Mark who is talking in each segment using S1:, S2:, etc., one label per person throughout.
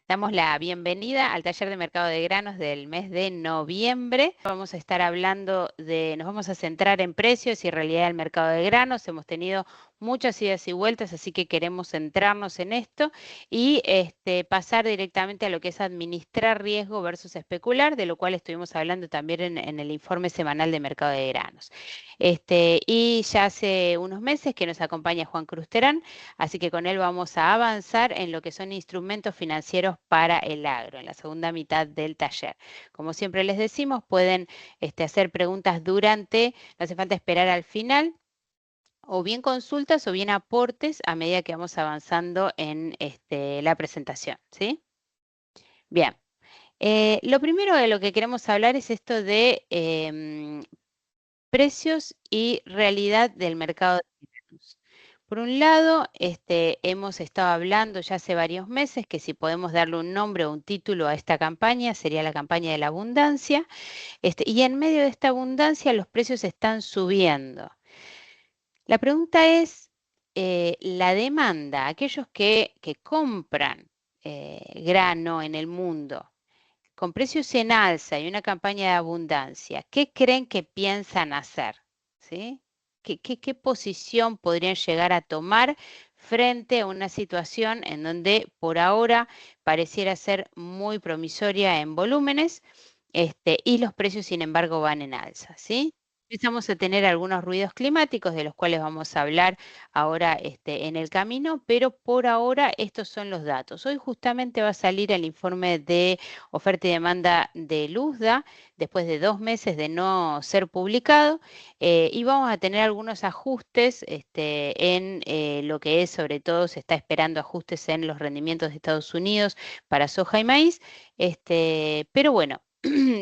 S1: Damos la bienvenida al taller de mercado de granos del mes de noviembre. Vamos a estar hablando nos vamos a centrar en precios y realidad del mercado de granos. Hemos tenido muchas idas y vueltas, así que queremos centrarnos en esto y pasar directamente a lo que es administrar riesgo versus especular, de lo cual estuvimos hablando también en el informe semanal de mercado de granos. Y ya hace unos meses que nos acompaña Juan Cruz Terán, así que con él vamos a avanzar en lo que son instrumentos financieros para el agro, en la segunda mitad del taller. Como siempre les decimos, pueden hacer preguntas durante, no hace falta esperar al final, o bien consultas o bien aportes a medida que vamos avanzando en la presentación, ¿sí? Bien. Lo primero de lo que queremos hablar es esto de precios y realidad del mercado de granos. Por un lado, hemos estado hablando ya hace varios meses que si podemos darle un nombre o un título a esta campaña, sería la campaña de la abundancia. Y en medio de esta abundancia los precios están subiendo. La pregunta es, la demanda, aquellos que compran grano en el mundo, con precios en alza y una campaña de abundancia, ¿qué creen que piensan hacer? ¿Sí? ¿Qué posición podrían llegar a tomar frente a una situación en donde por ahora pareciera ser muy promisoria en volúmenes, y los precios, sin embargo, van en alza? ¿Sí? Empezamos a tener algunos ruidos climáticos de los cuales vamos a hablar ahora en el camino, pero por ahora estos son los datos. Hoy justamente va a salir el informe de oferta y demanda de Luzda, después de 2 meses de no ser publicado, y vamos a tener algunos ajustes en lo que es, sobre todo, se está esperando ajustes en los rendimientos de Estados Unidos para soja y maíz, pero bueno,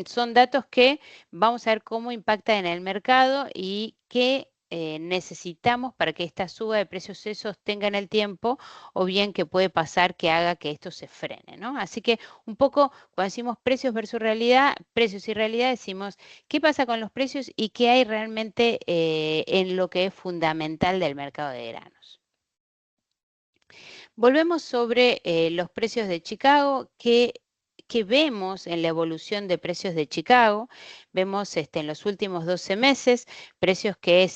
S1: son datos que vamos a ver cómo impacta en el mercado y qué necesitamos para que esta suba de precios se sostenga en el tiempo, o bien que puede pasar que haga que esto se frene, ¿no? Así que un poco cuando decimos precios versus realidad, precios y realidad, decimos qué pasa con los precios y qué hay realmente en lo que es fundamental del mercado de granos. Volvemos sobre los precios de Chicago, que vemos en la evolución de precios de Chicago. Vemos en los últimos 12 meses precios que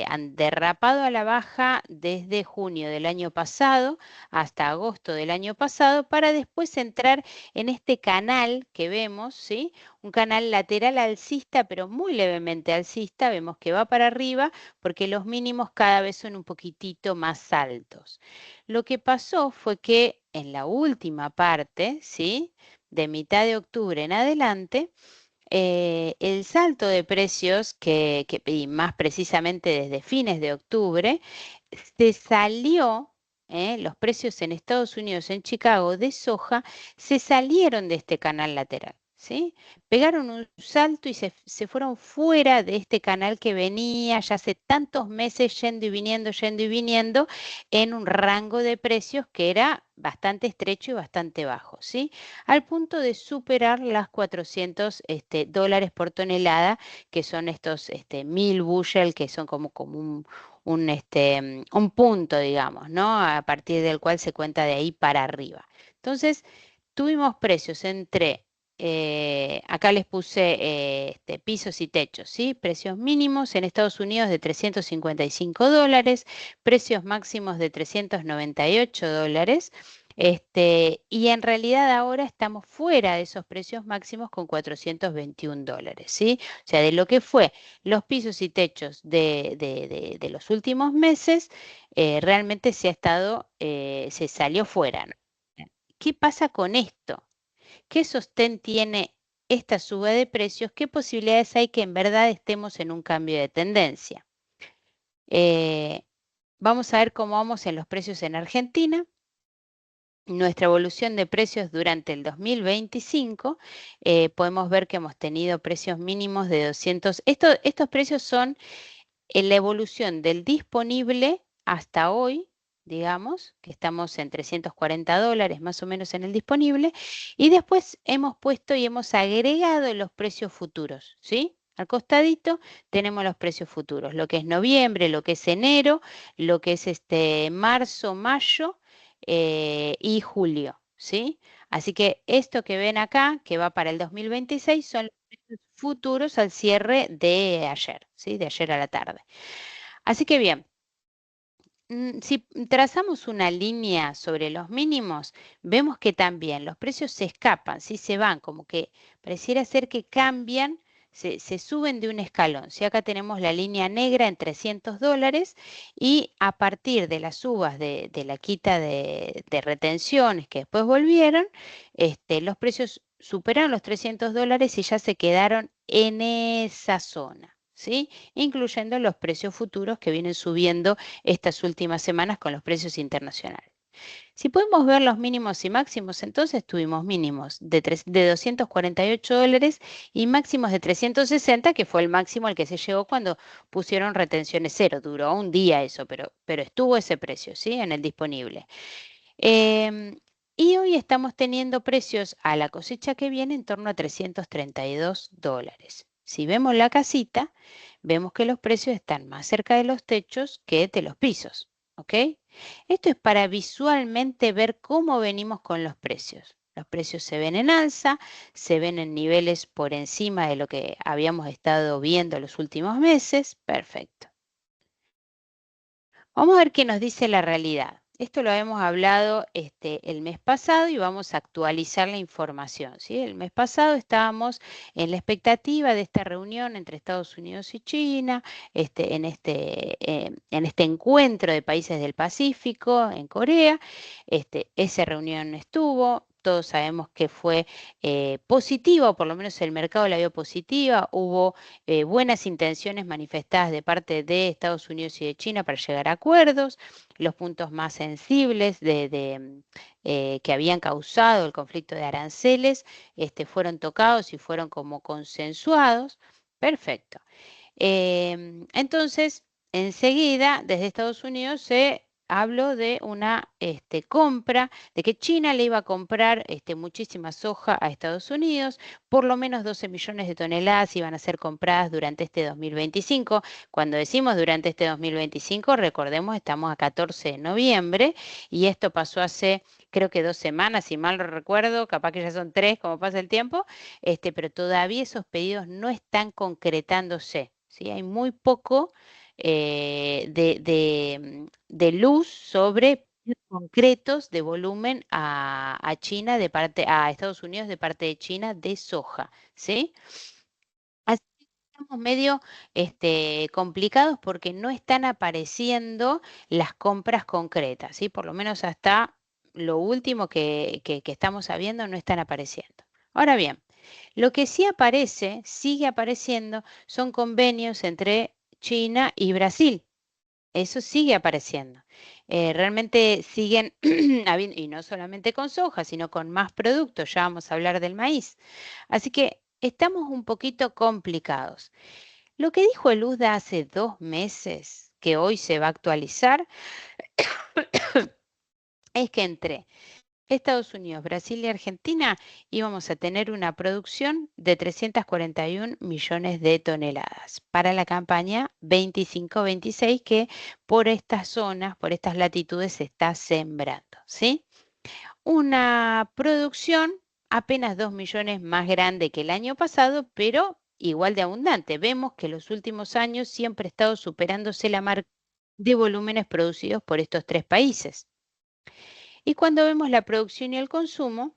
S1: han derrapado a la baja desde junio del año pasado hasta agosto del año pasado, para después entrar en este canal que vemos, ¿sí? Un canal lateral alcista, pero muy levemente alcista. Vemos que va para arriba porque los mínimos cada vez son un poquitito más altos. Lo que pasó fue que en la última parte, ¿sí? De mitad de octubre en adelante, el salto de precios, y más precisamente desde fines de octubre, se salió, los precios en Estados Unidos, en Chicago, de soja, se salieron de este canal lateral, ¿sí? Pegaron un salto y se fueron fuera de este canal que venía ya hace tantos meses yendo y viniendo, en un rango de precios que era bastante estrecho y bastante bajo, ¿sí? Al punto de superar las 400 dólares por tonelada, que son estos 1000 bushel, que son como un punto, digamos, ¿no? A partir del cual se cuenta de ahí para arriba. Entonces, tuvimos precios entre, acá les puse pisos y techos, ¿sí? Precios mínimos en Estados Unidos de 355 dólares, precios máximos de 398 dólares. Y en realidad ahora estamos fuera de esos precios máximos con 421 dólares, ¿sí? O sea, de lo que fue los pisos y techos de los últimos meses, realmente se salió fuera, ¿no? ¿Qué pasa con esto? ¿Qué sostén tiene esta suba de precios? ¿Qué posibilidades hay que en verdad estemos en un cambio de tendencia? Eh, Vamos a ver cómo vamos en los precios en Argentina. Nuestra evolución de precios durante el 2025, podemos ver que hemos tenido precios mínimos de 200. Estos precios son en la evolución del disponible hasta hoy, digamos, que estamos en 340 dólares más o menos en el disponible, y después hemos puesto y hemos agregado los precios futuros, ¿sí? Al costadito tenemos los precios futuros, lo que es noviembre, lo que es enero, lo que es marzo, mayo y julio. ¿sí? Así que esto que ven acá, que va para el 2026, son los precios futuros al cierre de ayer, ¿sí? De ayer a la tarde. Así que bien, si trazamos una línea sobre los mínimos, vemos que también los precios se escapan, ¿sí? Se van, como que pareciera ser que cambian, se suben de un escalón. ¿Sí? Acá tenemos la línea negra en $300 y a partir de las subas de la quita de retenciones que después volvieron, los precios superaron los $300 y ya se quedaron en esa zona, ¿sí? Incluyendo los precios futuros que vienen subiendo estas últimas semanas con los precios internacionales. Si podemos ver los mínimos y máximos, entonces tuvimos mínimos de $248 y máximos de 360, que fue el máximo al que se llegó cuando pusieron retenciones cero. Duró un día eso, pero estuvo ese precio, ¿sí? En el disponible. Y hoy estamos teniendo precios a la cosecha que viene en torno a $332. Si vemos la casita, vemos que los precios están más cerca de los techos que de los pisos, ¿ok? Esto es para visualmente ver cómo venimos con los precios. Los precios se ven en alza, se ven en niveles por encima de lo que habíamos estado viendo los últimos meses. Perfecto. Vamos a ver qué nos dice la realidad. Esto lo hemos hablado el mes pasado y vamos a actualizar la información, ¿sí? El mes pasado estábamos en la expectativa de esta reunión entre Estados Unidos y China, en este encuentro de países del Pacífico en Corea. Esa reunión estuvo. Todos sabemos que fue positiva, o por lo menos el mercado la vio positiva. Hubo buenas intenciones manifestadas de parte de Estados Unidos y de China para llegar a acuerdos. Los puntos más sensibles que habían causado el conflicto de aranceles fueron tocados y fueron como consensuados. Perfecto. Entonces, enseguida, desde Estados Unidos se habló de una compra, de que China le iba a comprar muchísima soja a Estados Unidos, por lo menos 12 millones de toneladas iban a ser compradas durante este 2025. Cuando decimos durante este 2025, recordemos, estamos a 14 de noviembre y esto pasó hace, creo que 2 semanas, si mal no recuerdo, capaz que ya son 3, como pasa el tiempo, pero todavía esos pedidos no están concretándose. ¿Sí? Hay muy poco de luz sobre concretos de volumen a China a Estados Unidos de parte de China de soja, ¿sí? Así que estamos medio complicados porque no están apareciendo las compras concretas, ¿sí? Por lo menos hasta lo último que estamos sabiendo no están apareciendo. Ahora bien, lo que sí aparece, sigue apareciendo, son convenios entre China y Brasil. Eso sigue apareciendo. Realmente siguen habiendo, y no solamente con soja, sino con más productos. Ya vamos a hablar del maíz. Así que estamos un poquito complicados. Lo que dijo el USDA hace 2 meses, que hoy se va a actualizar, es que entre Estados Unidos, Brasil y Argentina íbamos a tener una producción de 341 millones de toneladas para la campaña 25-26 que por estas zonas, por estas latitudes se está sembrando, ¿sí? Una producción apenas 2 millones más grande que el año pasado, pero igual de abundante. Vemos que los últimos años siempre ha estado superándose la marca de volúmenes producidos por estos tres países. Y cuando vemos la producción y el consumo,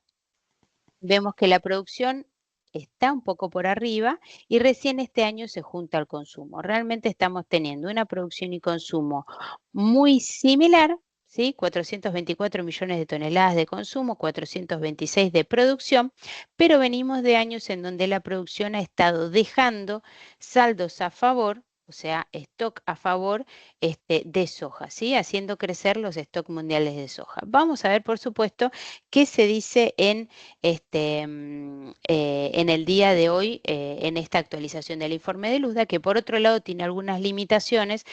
S1: vemos que la producción está un poco por arriba y recién este año se junta al consumo. Realmente estamos teniendo una producción y consumo muy similar, ¿sí? 424 millones de toneladas de consumo, 426 de producción, pero venimos de años en donde la producción ha estado dejando saldos a favor, o sea, stock a favor de soja, ¿sí? Haciendo crecer los stocks mundiales de soja. Vamos a ver, por supuesto, qué se dice en el día de hoy, en esta actualización del informe de Luzda, que por otro lado tiene algunas limitaciones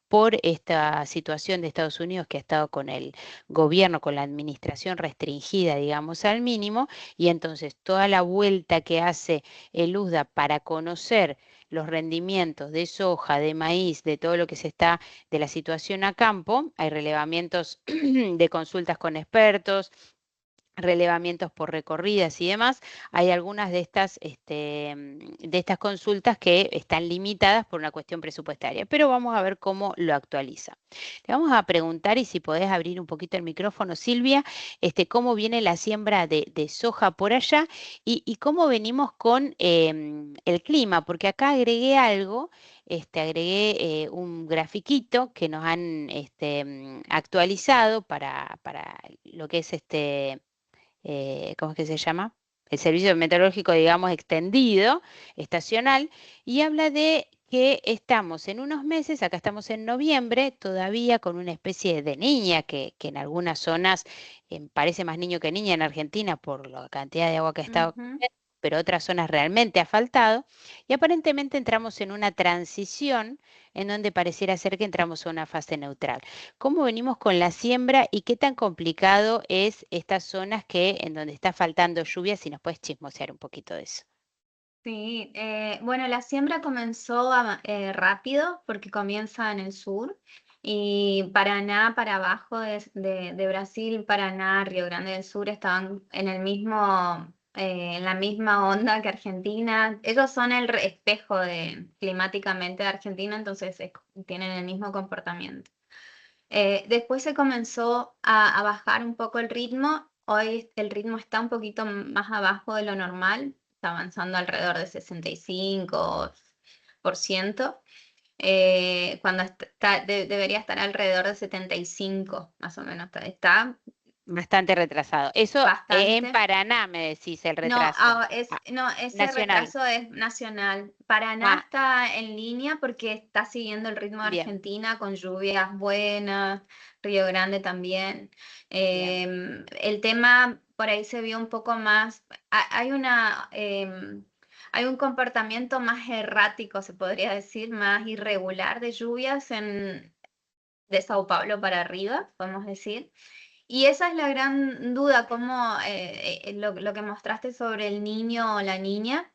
S1: por esta situación de Estados Unidos que ha estado con el gobierno, con la administración restringida, digamos, al mínimo, y entonces toda la vuelta que hace el USDA para conocer los rendimientos de soja, de maíz, de todo lo que se está, de la situación a campo, hay relevamientos de consultas con expertos, relevamientos por recorridas y demás, hay algunas de estas consultas que están limitadas por una cuestión presupuestaria, pero vamos a ver cómo lo actualiza. Le vamos a preguntar, y si podés abrir un poquito el micrófono, Silvia, cómo viene la siembra de soja por allá y cómo venimos con el clima, porque acá agregué algo, agregué un grafiquito que nos han actualizado para lo que es ¿cómo es que se llama? El servicio meteorológico, digamos, extendido, estacional, y habla de que estamos en unos meses, acá estamos en noviembre, todavía con una especie de niña, que en algunas zonas parece más niño que niña en Argentina por la cantidad de agua que ha estado,
S2: Ujú.
S1: pero otras zonas realmente ha faltado, y aparentemente entramos en una transición en donde pareciera ser que entramos a una fase neutral. ¿Cómo venimos con la siembra y qué tan complicado es estas zonas en donde está faltando lluvia? Si nos puedes chismosear un poquito de eso.
S2: Sí, bueno, la siembra comenzó rápido porque comienza en el sur y Paraná para abajo de Brasil, Paraná, Río Grande del Sur estaban en el mismo, en la misma onda que Argentina. Ellos son el espejo climáticamente de Argentina, entonces tienen el mismo comportamiento. Después se comenzó a bajar un poco el ritmo. Hoy el ritmo está un poquito más abajo de lo normal, está avanzando alrededor de 65%, cuando debería estar alrededor de 75, más o menos. Está
S1: Bastante retrasado. Eso en
S2: bastante.
S1: Paraná me decís el
S2: No,
S1: retraso. Ah,
S2: no, ese
S1: nacional.
S2: retraso es nacional. Paraná
S1: Ah,
S2: está en línea porque está siguiendo el ritmo de
S1: bien,
S2: Argentina con lluvias buenas, Río Grande también.
S1: bien.
S2: El tema por ahí se vio un poco más, hay un comportamiento más errático, se podría decir, más irregular de lluvias de Sao Paulo para arriba, podemos decir. Y esa es la gran duda, cómo lo que mostraste sobre el niño o la niña,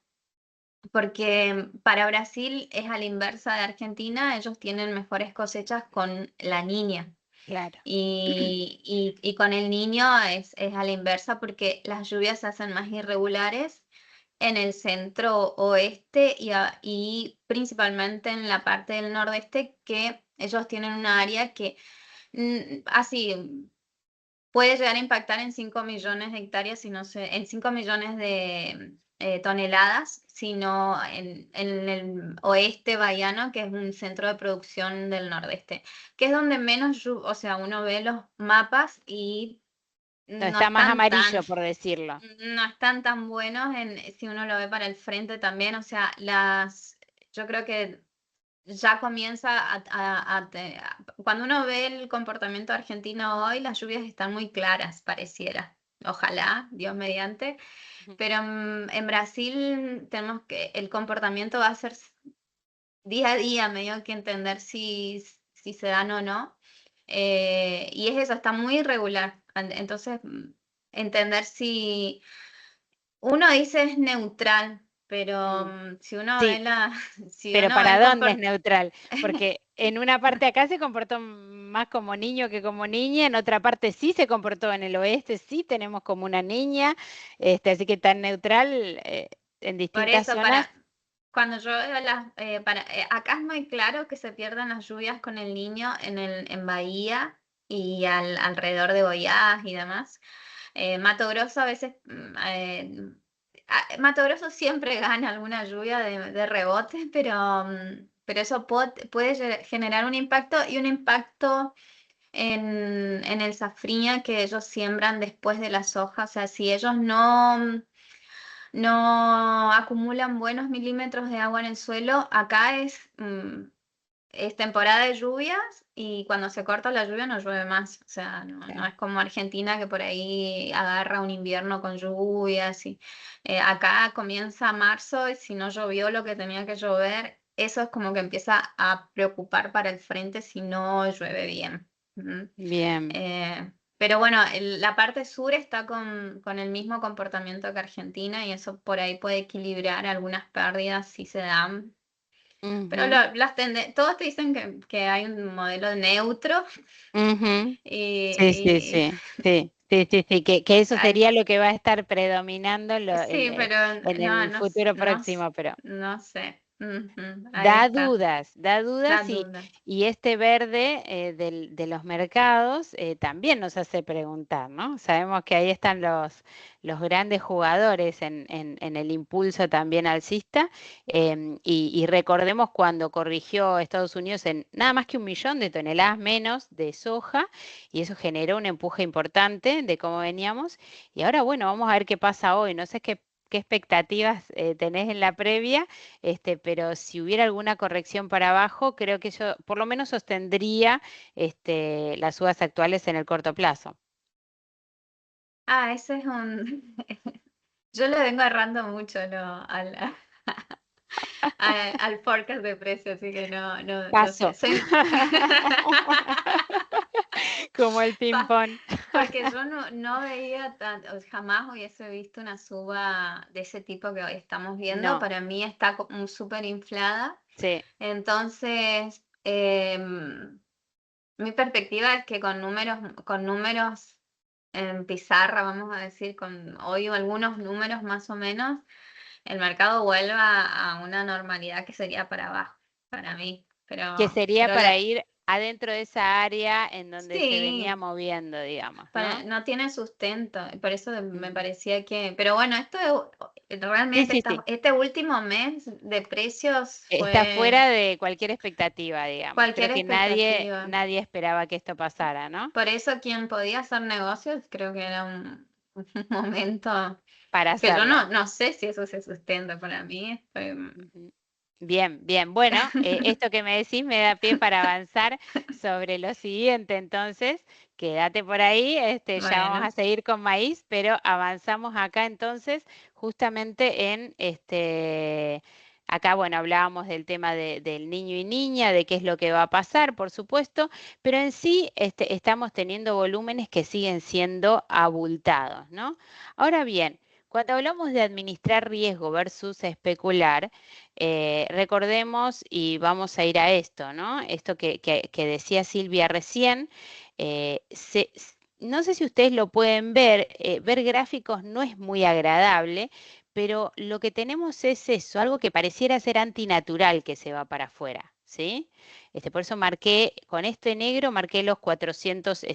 S2: porque para Brasil es a la inversa de Argentina, ellos tienen mejores cosechas con la niña.
S1: Claro.
S2: Y con el niño es a la inversa porque las lluvias se hacen más irregulares en el centro oeste y principalmente en la parte del nordeste, que ellos tienen una área que así puede llegar a impactar en 5 millones de hectáreas, si no en 5 millones de toneladas, sino en el oeste bahiano, que es un centro de producción del nordeste, que es donde menos, o sea, uno ve los mapas y
S1: No,
S2: no
S1: está más
S2: están tan,
S1: amarillo, por decirlo.
S2: no están tan buenos si uno lo ve para el frente también, o sea, yo creo que ya comienza cuando uno ve el comportamiento argentino hoy, las lluvias están muy claras, pareciera. Ojalá, Dios mediante.
S1: Ujú.
S2: Pero en Brasil tenemos el comportamiento va a ser día a día, medio que entender si se dan o no. Y es eso, está muy irregular. Entonces, entender si uno dice es neutral, pero
S1: Mm,
S2: si uno ve
S1: sí,
S2: si
S1: pero
S2: uno ve
S1: ¿para
S2: el
S1: dónde es
S2: comportamiento.
S1: neutral? Porque en una parte acá se comportó más como niño que como niña, en otra parte sí se comportó en el oeste, sí tenemos como una niña, así que tan neutral en
S2: Por
S1: distintas
S2: eso,
S1: zonas.
S2: cuando yo veo acá es muy claro que se pierden las lluvias con el niño en Bahía y alrededor de Goiás y demás. Mato Grosso a veces, Mato Grosso siempre gana alguna lluvia de rebote, pero eso puede generar un impacto y un impacto en el safriña que ellos siembran después de la soja. O sea, si ellos no acumulan buenos milímetros de agua en el suelo. Acá es temporada de lluvias y cuando se corta la lluvia no llueve más. O sea, no
S1: Claro.
S2: es como Argentina que por ahí agarra un invierno con lluvias. Acá comienza marzo y si no llovió lo que tenía que llover, eso es como que empieza a preocupar para el frente si no llueve bien. Ujú.
S1: Bien.
S2: Pero bueno, la parte sur está con el mismo comportamiento que Argentina y eso por ahí puede equilibrar algunas pérdidas si se dan. Pero
S1: Ujú,
S2: todos te dicen que hay un modelo neutro
S1: ujú. Sí, sí,
S2: y,
S1: sí, sí. Sí, sí, sí, que eso
S2: Al-
S1: sería lo que va a estar predominando
S2: sí, pero
S1: en
S2: no,
S1: el
S2: no,
S1: futuro
S2: no,
S1: próximo, pero
S2: no sé. Ujú, ahí está,
S1: da
S2: da
S1: dudas
S2: duda.
S1: y este verde de los mercados también nos hace preguntar, ¿no? Sabemos que ahí están los grandes jugadores en el impulso también alcista y recordemos cuando corrigió Estados Unidos en nada más que 1 millón de toneladas menos de soja y eso generó un empuje importante de cómo veníamos y ahora bueno, vamos a ver qué pasa hoy, no sé qué expectativas tenés en la previa pero si hubiera alguna corrección para abajo, creo que yo por lo menos sostendría las subas actuales en el corto plazo.
S2: Ah, ese es un... Yo le vengo agarrando mucho al forecast de precio, así que no sé.
S1: Paso. Como el ping-pong.
S2: Porque yo no veía jamás hubiese visto una suba de ese tipo que hoy estamos viendo.
S1: No,
S2: Para mí está súper inflada.
S1: sí.
S2: Entonces, mi perspectiva es que con números en pizarra, vamos a decir, con hoy algunos números más o menos, el mercado vuelva a una normalidad que sería para abajo, para mí.
S1: Que sería
S2: Pero
S1: para ir adentro de esa área en donde se venía
S2: sí,
S1: moviendo, digamos, ¿no?
S2: no tiene sustento, y por eso me
S1: Ujú.
S2: parecía que, pero bueno,
S1: Sí,
S2: realmente
S1: sí, sí.
S2: este último mes de precios
S1: Está
S2: fue
S1: fuera de cualquier expectativa, digamos. Creo
S2: cualquier
S1: que
S2: expectativa.
S1: nadie esperaba que esto pasara, ¿no?
S2: Por eso quien podía hacer negocios, creo que era un momento
S1: Para
S2: que yo
S1: hacerlo.
S2: no sé si eso se sustenta para mí.
S1: Ujú. Bien, bien. Bueno, esto que me decís me da pie para avanzar sobre lo siguiente, entonces, quédate por ahí, ya vamos a
S2: Bueno,
S1: seguir con maíz, pero avanzamos acá entonces, justamente acá, bueno, hablábamos del tema del niño y niña, de qué es lo que va a pasar, por supuesto, pero en sí, estamos teniendo volúmenes que siguen siendo abultados, ¿no? Ahora bien, cuando hablamos de administrar riesgo versus especular, recordemos y vamos a ir a esto, ¿no? Esto que decía Silvia recién, no sé si ustedes lo pueden ver, ver gráficos no es muy agradable, pero lo que tenemos es eso, algo que pareciera ser antinatural que se va para afuera, ¿sí? Por eso marqué, con esto en negro, marqué los 400,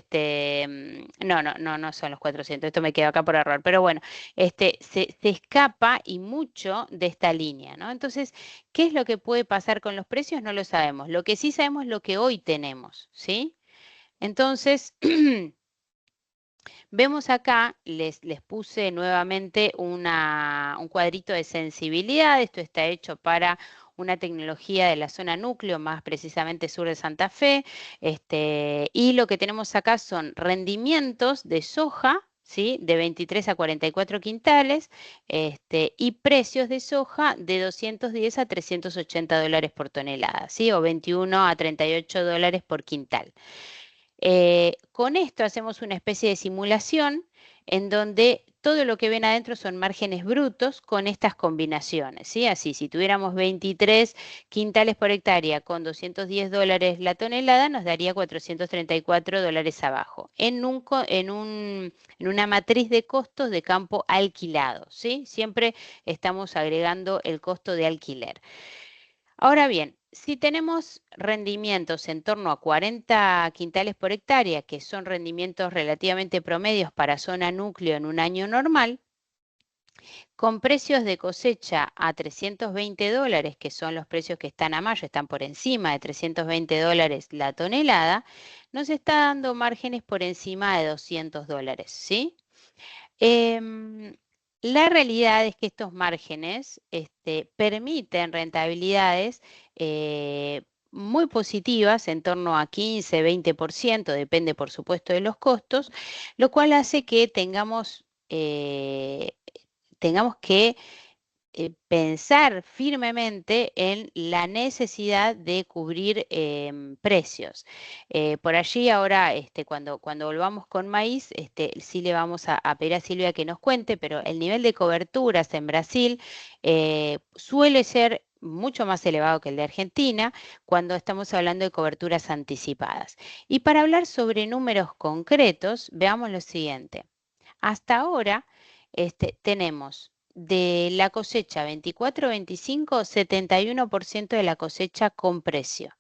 S1: no son los 400, esto me quedó acá por error, pero bueno, se escapa y mucho de esta línea, ¿no? Entonces, ¿qué es lo que puede pasar con los precios? No lo sabemos. Lo que sí sabemos es lo que hoy tenemos, ¿sí? Entonces, vemos acá, les puse nuevamente un cuadrito de sensibilidad. Esto está hecho para una tecnología de la zona núcleo, más precisamente sur de Santa Fe. Y lo que tenemos acá son rendimientos de soja, ¿sí? De 23 a 44 quintales, y precios de soja de 210 a 380 dólares por tonelada, ¿sí? O 21 a 38 dólares por quintal. Con esto hacemos una especie de simulación en donde todo lo que ven adentro son márgenes brutos con estas combinaciones, ¿sí? Así, si tuviéramos 23 quintales por hectárea con 210 dólares la tonelada, nos daría 434 dólares abajo, en una matriz de costos de campo alquilado, ¿sí? Siempre estamos agregando el costo de alquiler. Ahora bien, si tenemos rendimientos en torno a 40 quintales por hectárea, que son rendimientos relativamente promedios para zona núcleo en un año normal, con precios de cosecha a 320 dólares, que son los precios que están a mayo, están por encima de 320 dólares la tonelada, nos está dando márgenes por encima de 200 dólares, ¿sí? Em, la realidad es que estos márgenes permiten rentabilidades muy positivas, en torno a 15-20%, depende por supuesto de los costos, lo cual hace que tengamos que pensar firmemente en la necesidad de cubrir precios. Por allí ahora, cuando volvamos con maíz, sí le vamos a pedir a Silvia que nos cuente, pero el nivel de coberturas en Brasil suele ser mucho más elevado que el de Argentina cuando estamos hablando de coberturas anticipadas. Y para hablar sobre números concretos, veamos lo siguiente. Hasta ahora tenemos de la cosecha 24-25, 71% de la cosecha con precio.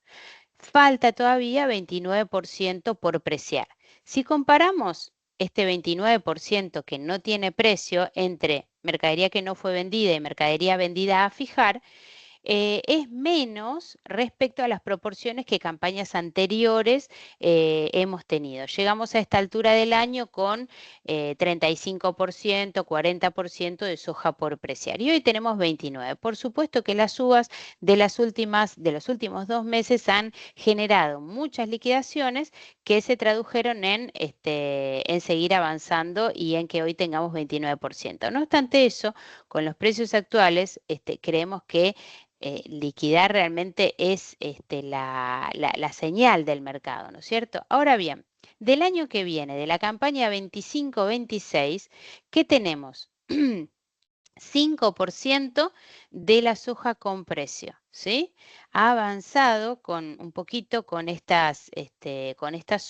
S1: Falta todavía 29% por preciar. Si comparamos este 29% que no tiene precio entre mercadería que no fue vendida y mercadería vendida a fijar, es menos respecto a las proporciones que campañas anteriores hemos tenido. Llegamos a esta altura del año con 35%, 40% de soja por preciar y hoy tenemos 29%. Por supuesto que las uvas de los últimos 2 meses han generado muchas liquidaciones que se tradujeron en seguir avanzando y en que hoy tengamos 29%. No obstante eso, con los precios actuales, creemos que liquidar realmente es la señal del mercado, ¿no es cierto? Ahora bien, del año que viene, de la campaña 25-26, ¿qué tenemos? 5% de la soja con precio, ¿sí? Ha avanzado con un poquito con estas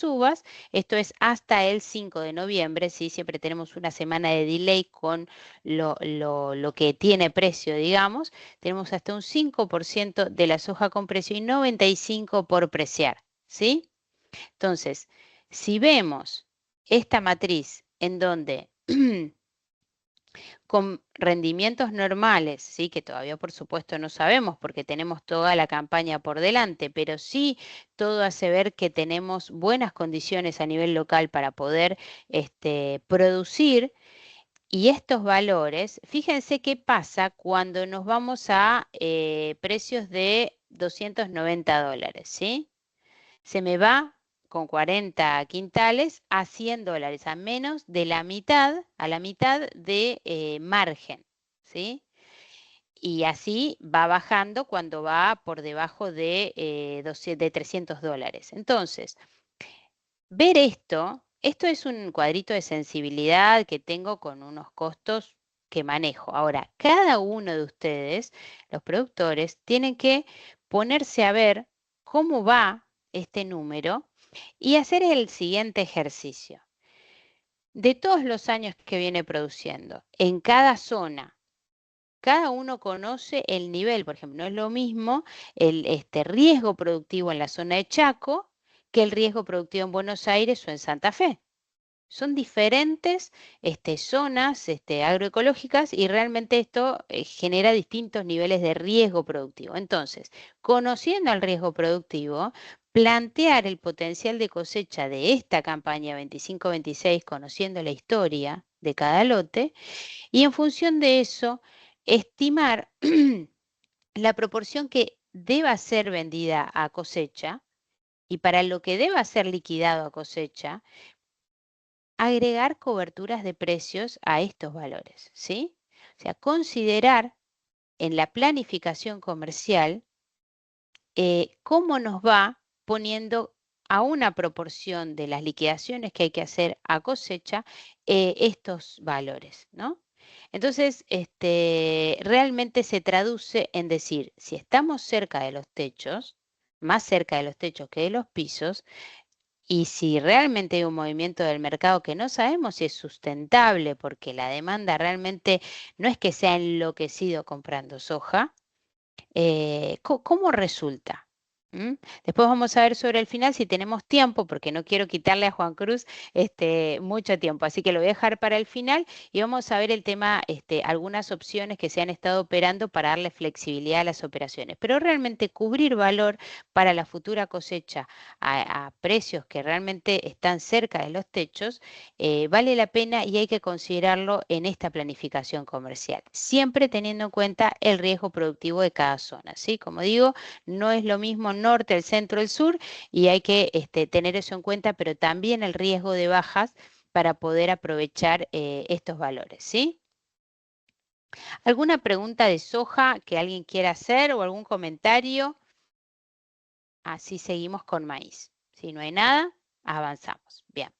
S1: uvas. Esto es hasta el 5 de noviembre, ¿sí? Siempre tenemos una semana de delay con lo que tiene precio, digamos. Tenemos hasta un 5% de la soja con precio y 95% por preciar, ¿sí? Entonces, si vemos esta matriz en donde con rendimientos normales, ¿sí? Que todavía por supuesto no sabemos porque tenemos toda la campaña por delante, pero sí todo hace ver que tenemos buenas condiciones a nivel local para poder producir. Y estos valores, fíjense qué pasa cuando nos vamos a precios de $290, ¿sí? Se me va con 40 quintales a $100, a menos de la mitad, a la mitad de margen, ¿sí? Y así va bajando cuando va por debajo de $300. Entonces, ver esto es un cuadrito de sensibilidad que tengo con unos costos que manejo. Ahora, cada uno de ustedes, los productores, tienen que ponerse a ver cómo va este número y hacer el siguiente ejercicio. De todos los años que viene produciendo, en cada zona, cada uno conoce el nivel, por ejemplo, no es lo mismo el riesgo productivo en la zona de Chaco que el riesgo productivo en Buenos Aires o en Santa Fe. Son diferentes zonas agroecológicas y realmente esto genera distintos niveles de riesgo productivo. Entonces, conociendo el riesgo productivo, plantear el potencial de cosecha de esta campaña 25-26, conociendo la historia de cada lote, y en función de eso, estimar la proporción que deba ser vendida a cosecha y para lo que deba ser liquidado a cosecha, agregar coberturas de precios a estos valores, ¿sí? O sea, considerar en la planificación comercial cómo nos va poniendo a una proporción de las liquidaciones que hay que hacer a cosecha estos valores, ¿no? Entonces, realmente se traduce en decir, si estamos cerca de los techos, más cerca de los techos que de los pisos, y si realmente hay un movimiento del mercado que no sabemos si es sustentable, porque la demanda realmente no es que se ha enloquecido comprando soja, ¿cómo resulta? ¿Mm? Después vamos a ver sobre el final si tenemos tiempo, porque no quiero quitarle a Juan Cruz mucho tiempo, así que lo voy a dejar para el final y vamos a ver el tema, algunas opciones que se han estado operando para darle flexibilidad a las operaciones, pero realmente cubrir valor para la futura cosecha a precios que realmente están cerca de los techos, vale la pena y hay que considerarlo en esta planificación comercial, siempre teniendo en cuenta el riesgo productivo de cada zona, ¿sí? Como digo, no es lo mismo norte, el centro, el sur y hay que tener eso en cuenta, pero también el riesgo de bajas para poder aprovechar estos valores, ¿sí? ¿Alguna pregunta de soja que alguien quiera hacer o algún comentario? Así seguimos con maíz. Si no hay nada, avanzamos. Bien.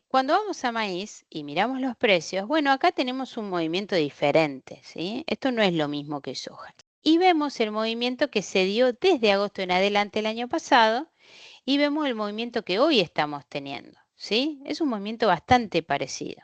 S1: Cuando vamos a maíz y miramos los precios, bueno, acá tenemos un movimiento diferente, ¿sí? Esto no es lo mismo que soja. Y vemos el movimiento que se dio desde agosto en adelante el año pasado y vemos el movimiento que hoy estamos teniendo, ¿sí? Es un movimiento bastante parecido.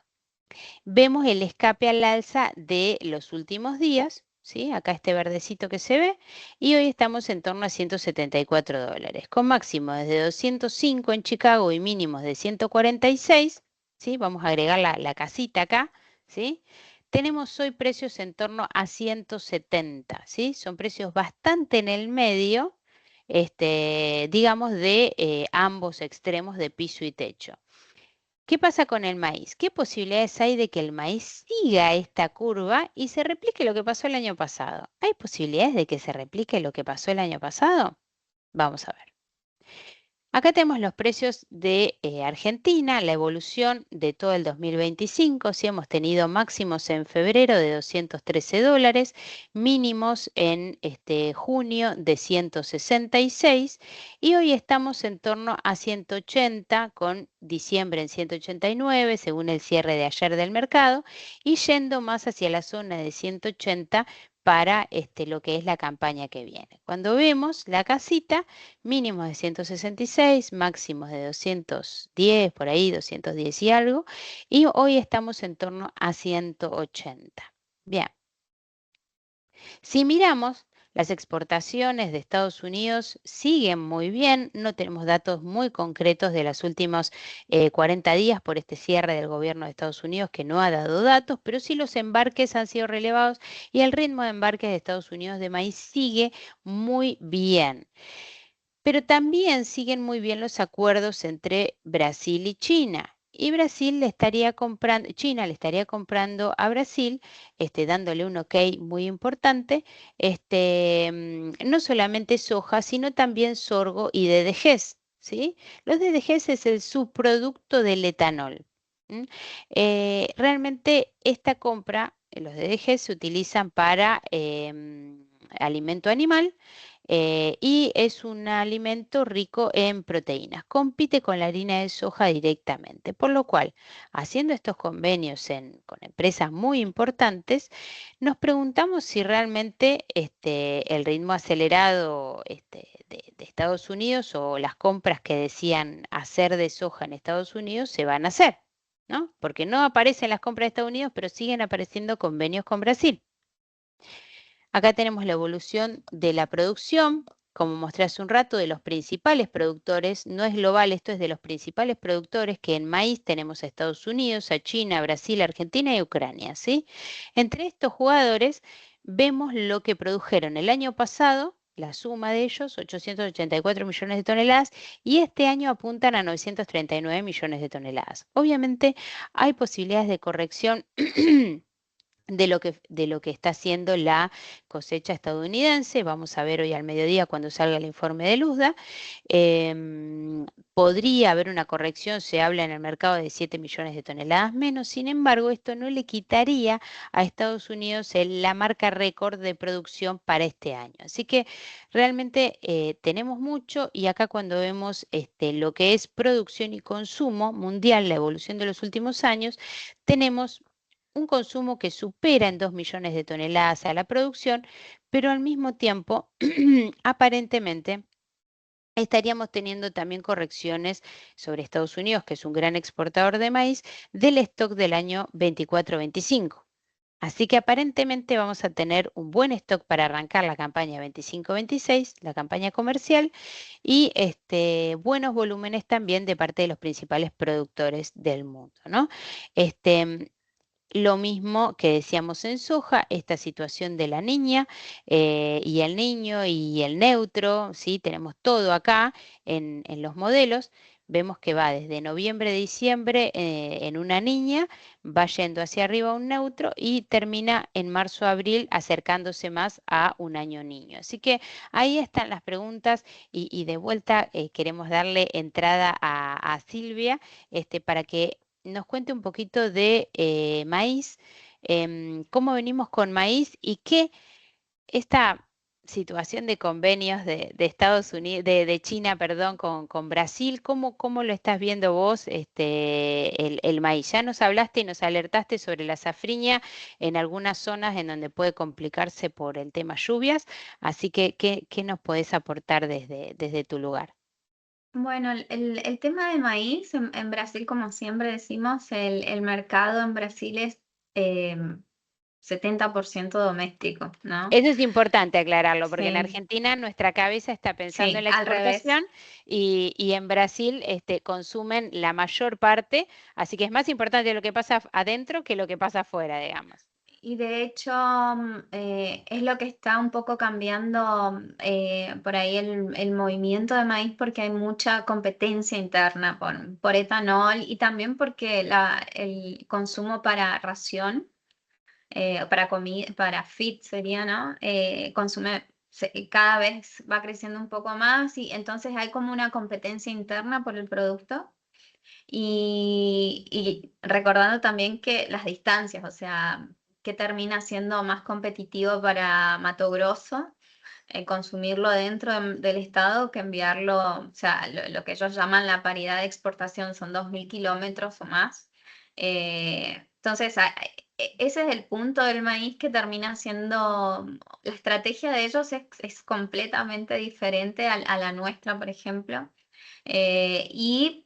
S1: Vemos el escape al alza de los últimos días, ¿sí? Acá este verdecito que se ve, y hoy estamos en torno a $174, con máximo desde 205 en Chicago y mínimos de 146, ¿sí? Vamos a agregar la casita acá, ¿sí? Tenemos hoy precios en torno a 170, ¿sí? Son precios bastante en el medio, digamos, de ambos extremos de piso y techo. ¿Qué pasa con el maíz? ¿Qué posibilidades hay de que el maíz siga esta curva y se replique lo que pasó el año pasado? ¿Hay posibilidades de que se replique lo que pasó el año pasado? Vamos a ver. Acá tenemos los precios de Argentina, la evolución de todo el 2025. Sí, hemos tenido máximos en febrero de $213, mínimos en junio de 166 y hoy estamos en torno a 180 con diciembre en 189 según el cierre de ayer del mercado y yendo más hacia la zona de 180 para lo que es la campaña que viene. Cuando vemos la casita, mínimos de 166, máximos de 210, por ahí 210 y algo, y hoy estamos en torno a 180. Bien, si miramos, las exportaciones de Estados Unidos siguen muy bien, no tenemos datos muy concretos de los últimos 40 días por este cierre del gobierno de Estados Unidos que no ha dado datos, pero sí los embarques han sido relevados y el ritmo de embarques de Estados Unidos de maíz sigue muy bien. Pero también siguen muy bien los acuerdos entre Brasil y China. Y Brasil le estaría comprando, China le estaría comprando a Brasil, dándole un ok muy importante, no solamente soja, sino también sorgo y DDGs, ¿sí? Los DDGs es el subproducto del etanol. ¿M? Realmente esta compra, los DDGs se utilizan para alimento animal y es un alimento rico en proteínas. Compite con la harina de soja directamente, por lo cual, haciendo estos convenios con empresas muy importantes, nos preguntamos si realmente el ritmo acelerado de Estados Unidos o las compras que decían hacer de soja en Estados Unidos se van a hacer, ¿no? Porque no aparecen las compras de Estados Unidos, pero siguen apareciendo convenios con Brasil. Acá tenemos la evolución de la producción, como mostré hace un rato, de los principales productores, no es global, esto es de los principales productores, que en maíz tenemos a Estados Unidos, a China, Brasil, Argentina y Ucrania, ¿sí? Entre estos jugadores vemos lo que produjeron el año pasado, la suma de ellos, 884 millones de toneladas, y este año apuntan a 939 millones de toneladas. Obviamente hay posibilidades de corrección de lo que está haciendo la cosecha estadounidense. Vamos a ver hoy al mediodía cuando salga el informe de Luzda. Podría haber una corrección, se habla en el mercado de 7 millones de toneladas menos. Sin embargo, esto no le quitaría a Estados Unidos la marca récord de producción para este año. Así que realmente tenemos mucho y acá cuando vemos lo que es producción y consumo mundial, la evolución de los últimos años, tenemos un consumo que supera en 2 millones de toneladas a la producción, pero al mismo tiempo, aparentemente, estaríamos teniendo también correcciones sobre Estados Unidos, que es un gran exportador de maíz, del stock del año 24-25. Así que aparentemente vamos a tener un buen stock para arrancar la campaña 25-26, la campaña comercial, y buenos volúmenes también de parte de los principales productores del mundo, ¿no? Lo mismo que decíamos en soja, esta situación de la niña y el niño y el neutro, ¿sí? Tenemos todo acá en los modelos. Vemos que va desde noviembre, diciembre en una niña, va yendo hacia arriba un neutro y termina en marzo, abril acercándose más a un año niño. Así que ahí están las preguntas y de vuelta queremos darle entrada a Silvia para que nos cuente un poquito de maíz, cómo venimos con maíz y qué esta situación de convenios de Estados Unidos, de China, perdón, con Brasil, ¿cómo lo estás viendo vos, el maíz? Ya nos hablaste y nos alertaste sobre la safriña en algunas zonas en donde puede complicarse por el tema lluvias, así que, ¿qué nos podés aportar desde tu lugar?
S2: Bueno, el tema de maíz en Brasil, como siempre decimos, el mercado en Brasil es 70% doméstico, ¿no?
S1: Eso es importante aclararlo, porque en
S2: Sí,
S1: Argentina nuestra cabeza está pensando en
S2: sí,
S1: la
S2: al revés.
S1: exportación y en Brasil consumen la mayor parte, así que es más importante lo que pasa adentro que lo que pasa afuera, digamos.
S2: Y de hecho, es lo que está un poco cambiando por ahí el movimiento de maíz porque hay mucha competencia interna por etanol y también porque el consumo para ración, para comida, para feed sería, ¿no? Cada vez va creciendo un poco más y entonces hay como una competencia interna por el producto. Y recordando también que las distancias, o sea, que termina siendo más competitivo para Mato Grosso, consumirlo dentro del estado que enviarlo, o sea, lo que ellos llaman la paridad de exportación son 2000 kilómetros o más. Entonces, ese es el punto del maíz que termina siendo, la estrategia de ellos es completamente diferente a la nuestra, por ejemplo. Y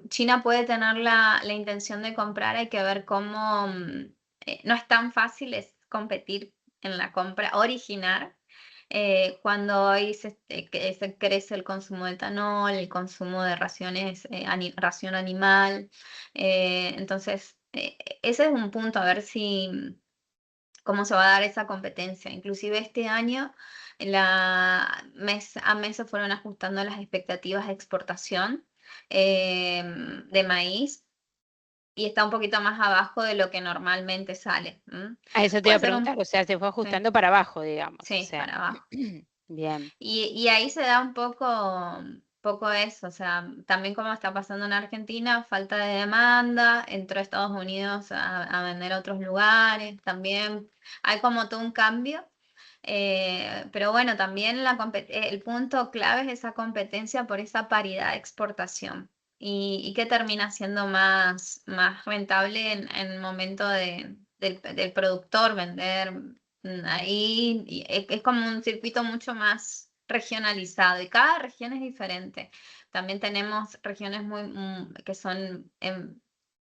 S2: China puede tener la intención de comprar, hay que ver cómo no es tan fácil es competir en la compra, originar, cuando hoy se crece el consumo de etanol, el consumo de raciones, ración animal. Entonces, ese es un punto, a ver cómo se va a dar esa competencia. Inclusive este año, mes a mes se fueron ajustando las expectativas de exportación de maíz y está un poquito más abajo de lo que normalmente sale.
S1: A eso te iba
S2: Puede
S1: a
S2: ser un,
S1: preguntar, o sea, se fue
S2: sí,
S1: ajustando para abajo, digamos, o
S2: sí,
S1: sea,
S2: para abajo.
S1: bien.
S2: Y ahí se da un poco eso, o sea, también como está pasando en Argentina, falta de demanda, entró Estados Unidos a vender a otros lugares, también hay como todo un cambio. Pero bueno, también el punto clave es esa competencia por esa paridad de exportación y qué termina siendo más rentable en el momento del productor vender ahí. Es como un circuito mucho más regionalizado y cada región es diferente. También tenemos regiones que son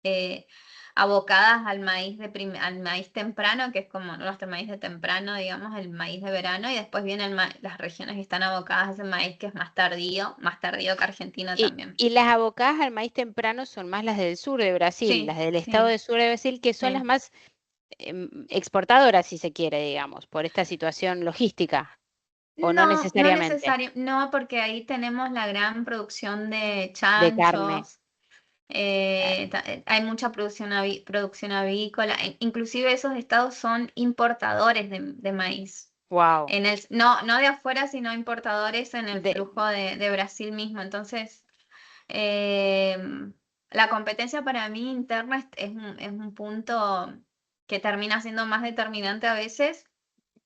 S2: eh, abocadas al al maíz temprano, que es como nuestro maíz de temprano, digamos, el maíz de verano, y después vienen las regiones que están abocadas a ese maíz que es más tardío que Argentina también.
S1: Y las abocadas al maíz temprano son más las del sur de Brasil, las
S2: Sí,
S1: del estado
S2: sí,
S1: del sur de Brasil, que son las
S2: sí.
S1: más exportadoras, si se quiere, digamos, por esta situación logística, o no
S2: No, no
S1: necesariamente,
S2: necesario, no, porque ahí tenemos la gran producción de
S1: de carne.
S2: chanchos. Hay mucha producción avícola, inclusive esos estados son importadores de maíz.
S1: Wow.
S2: No de afuera, sino importadores en el flujo de Brasil mismo. Entonces, eh, la competencia para mí interna es un punto que termina siendo más determinante a veces,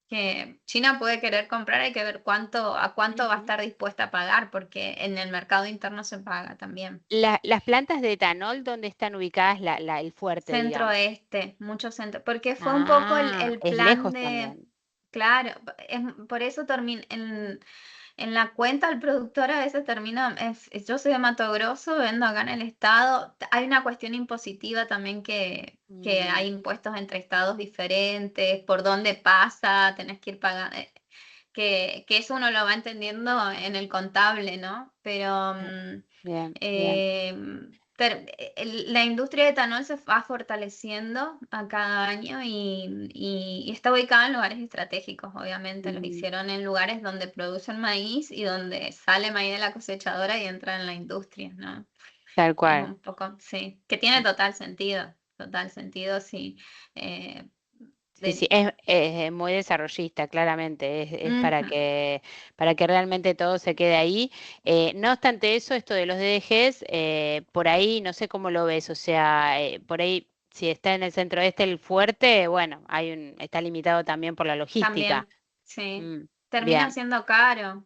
S2: que China puede querer comprar, hay que ver a cuánto va a estar dispuesta a pagar, porque en el mercado interno se paga también.
S1: Las plantas de etanol, ¿dónde están ubicadas el fuerte, digamos?
S2: Centro-oeste, mucho centro, porque fue un poco
S1: Ah,
S2: el
S1: es
S2: plan
S1: lejos
S2: de,
S1: también.
S2: claro, por eso termina en la cuenta el productor a veces termina, yo soy de Mato Grosso, vendo acá en el estado, hay una cuestión impositiva también que hay
S1: Mm,
S2: impuestos entre estados diferentes, por dónde pasa, tenés que ir pagando, que eso uno lo va entendiendo en el contable, ¿no? Pero
S1: bien, bien.
S2: eh, la industria de etanol se va fortaleciendo a cada año y está ubicada en lugares estratégicos, obviamente. Los
S1: Mm,
S2: hicieron en lugares donde producen maíz y donde sale maíz de la cosechadora y entra en la industria, ¿no?
S1: tal
S2: Es
S1: cual.
S2: un poco, sí, que tiene total sentido, sí. eh,
S1: Sí, sí,
S2: de-
S1: es muy desarrollista, claramente, es
S2: Ujú.
S1: para que realmente todo se quede ahí. No obstante eso, esto de los DDGs, por ahí no sé cómo lo ves, o sea, por ahí si está en el centro este el fuerte, bueno, está limitado también por la logística.
S2: También, sí.
S1: Mm,
S2: Termina
S1: bien,
S2: siendo caro.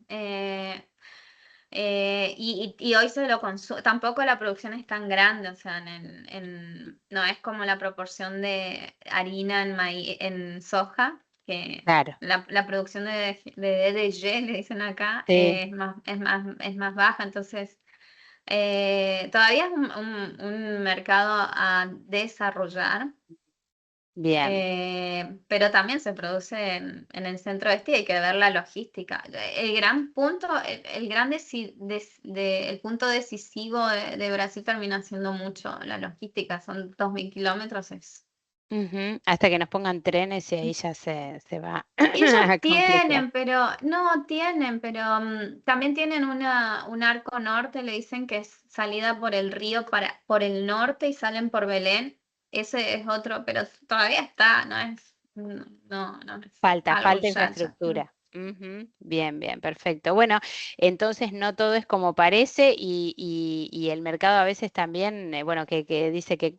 S2: Y hoy se lo consume, tampoco la producción es tan grande, o sea, no es como la proporción de harina en maíz, en soja, que
S1: claro,
S2: la producción de DDG, le dicen acá,
S1: sí,
S2: es más baja, entonces todavía es un mercado a desarrollar.
S1: bien.
S2: Pero también se produce en el centro este y hay que ver la logística. El gran punto, el punto decisivo de Brasil termina siendo mucho la logística. Son 2000 kilómetros.
S1: Ujú, hasta que nos pongan trenes y ahí ya se va
S2: Ellos
S1: a complicar.
S2: tienen, pero no tienen, pero también tienen un arco norte, le dicen que es salida por el río por el norte y salen por Belén. Ese es otro, pero todavía está, no es algo
S1: Falta
S2: ya.
S1: infraestructura. Ujú, bien, bien, perfecto. Bueno, entonces no todo es como parece y el mercado a veces también, bueno, que dice que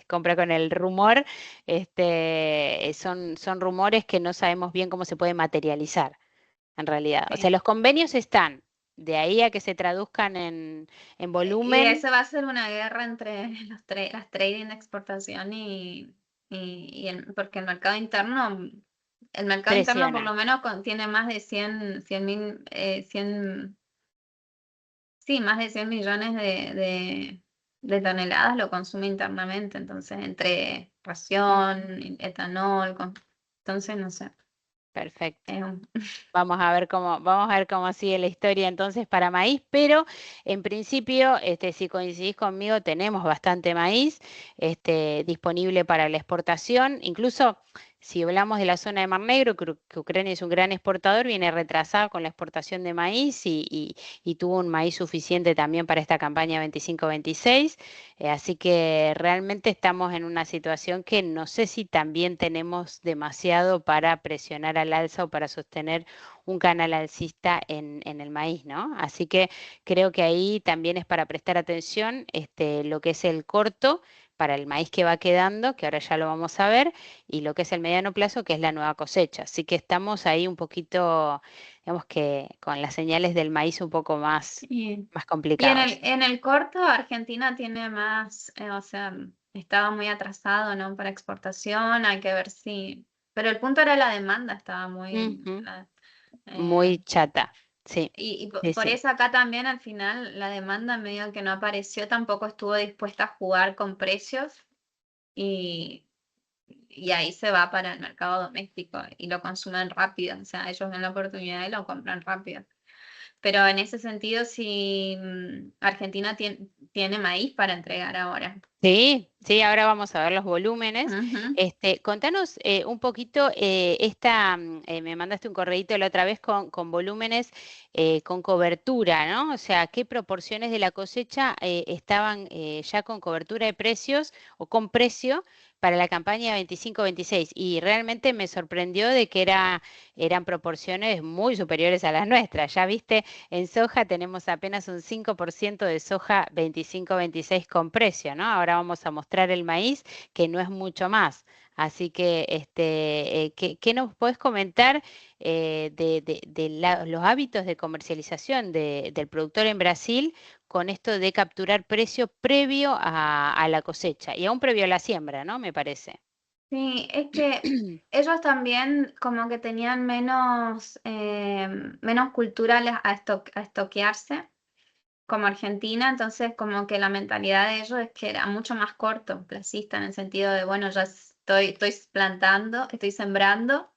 S1: compra con el rumor, son rumores que no sabemos bien cómo se puede materializar en realidad. O sea,
S2: Sí.
S1: los convenios están, de ahí a que se traduzcan en
S2: Y
S1: volumen,
S2: eso va a ser una guerra entre las trading de exportación porque el mercado interno por
S1: presiona.
S2: lo menos tiene más de 100 sí, más de 100 millones de toneladas lo consume internamente, entonces entre ración, etanol, entonces no sé.
S1: Perfecto.
S2: es un-
S1: Vamos a ver cómo sigue la historia entonces para maíz, pero en principio, si coincidís conmigo, tenemos bastante maíz, disponible para la exportación. Incluso si hablamos de la zona de Mar Negro, que Ucrania es un gran exportador, viene retrasada con la exportación de maíz y tuvo un maíz suficiente también para esta campaña 25-26. Así que realmente estamos en una situación que no sé si también tenemos demasiado para presionar al alza o para sostener un canal alcista en el maíz, ¿no? Así que creo que ahí también es para prestar atención lo que es el corto para el maíz que va quedando, que ahora ya lo vamos a ver, y lo que es el mediano plazo, que es la nueva cosecha. Así que estamos ahí un poquito, digamos que con las señales del maíz un poco
S2: y,
S1: más
S2: y en
S1: complicados.
S2: el corto, Argentina tiene más, o sea, estaba muy atrasado, ¿no? Para exportación, hay que ver pero el punto era la demanda, estaba muy,
S1: Ujú, muy chata, sí,
S2: y
S1: sí,
S2: por
S1: sí.
S2: eso acá también al final la demanda medio que no apareció, tampoco estuvo dispuesta a jugar con precios y, y ahí se va para el mercado doméstico y lo consumen rápido, o sea, ellos ven la oportunidad y lo compran rápido. Pero en ese sentido, sí, Argentina tiene maíz para entregar ahora.
S1: Sí, sí, ahora vamos a ver los volúmenes.
S2: Ujú.
S1: Contanos un poquito, me mandaste un correíto la otra vez con volúmenes con cobertura, ¿no? O sea, ¿qué proporciones de la cosecha estaban ya con cobertura de precios o con precio para la campaña 25-26? Y realmente me sorprendió de que eran proporciones muy superiores a las nuestras. Ya viste, en soja tenemos apenas un 5% de soja 25-26 con precio, ¿no? Ahora vamos a mostrar el maíz, que no es mucho más. Así que, ¿qué nos puedes comentar de los hábitos de comercialización del productor en Brasil con esto de capturar precio previo a la cosecha y aún previo a la siembra, ¿no? Me parece.
S2: Sí, es que ellos también como que tenían menos cultura a estoquearse, como Argentina, entonces como que la mentalidad de ellos es que era mucho más cortoplacista en el sentido de, bueno, ya estoy plantando, estoy sembrando,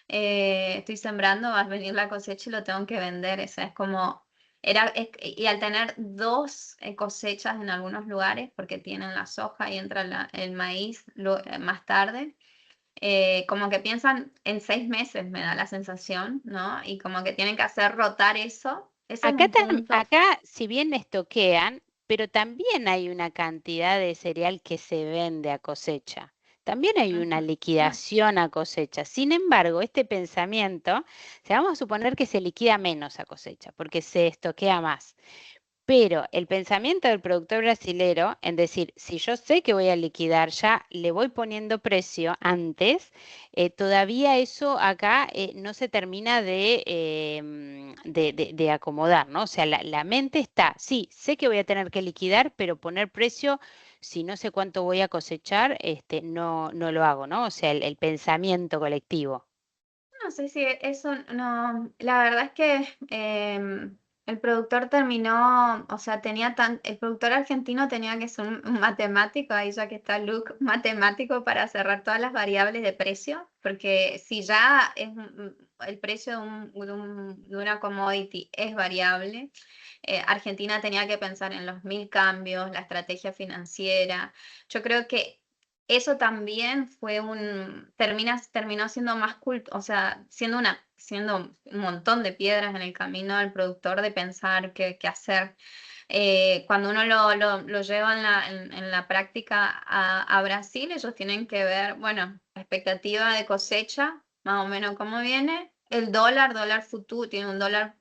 S2: va a venir la cosecha y lo tengo que vender, o sea, es como, y al tener dos cosechas en algunos lugares, porque tienen la soja y entra el maíz más tarde, como que piensan en 6 meses, me da la sensación, ¿no? Y como que tienen que hacer rotar eso. Ese es
S1: Acá,
S2: un punto.
S1: acá, si bien estoquean, pero también hay una cantidad de cereal que se vende a cosecha. También hay una
S2: Ujú. No,
S1: liquidación a cosecha. Sin embargo, este pensamiento, vamos a suponer que se liquida menos a cosecha, porque se estoquea más. Pero el pensamiento del productor brasilero en decir, si yo sé que voy a liquidar, ya le voy poniendo precio antes, todavía eso acá no se termina de acomodar, ¿no? O sea, la mente está, sí, sé que voy a tener que liquidar, pero poner precio, si no sé cuánto voy a cosechar, no, no lo hago, ¿no? O sea, el pensamiento colectivo.
S2: No sé si eso no, la verdad es que el productor terminó, o sea, el productor argentino tenía que ser un matemático, ahí ya que está Luke, matemático para cerrar todas las variables de precio, porque si ya el precio de una commodity es variable, Argentina tenía que pensar en los 1000 cambios, la estrategia financiera. Yo creo que eso también terminó siendo más o sea, siendo un montón de piedras en el camino del productor de pensar qué hacer. Cuando uno lo lleva en la práctica a Brasil, ellos tienen que ver, bueno, la expectativa de cosecha, más o menos cómo viene, el dólar futuro, tiene un dólar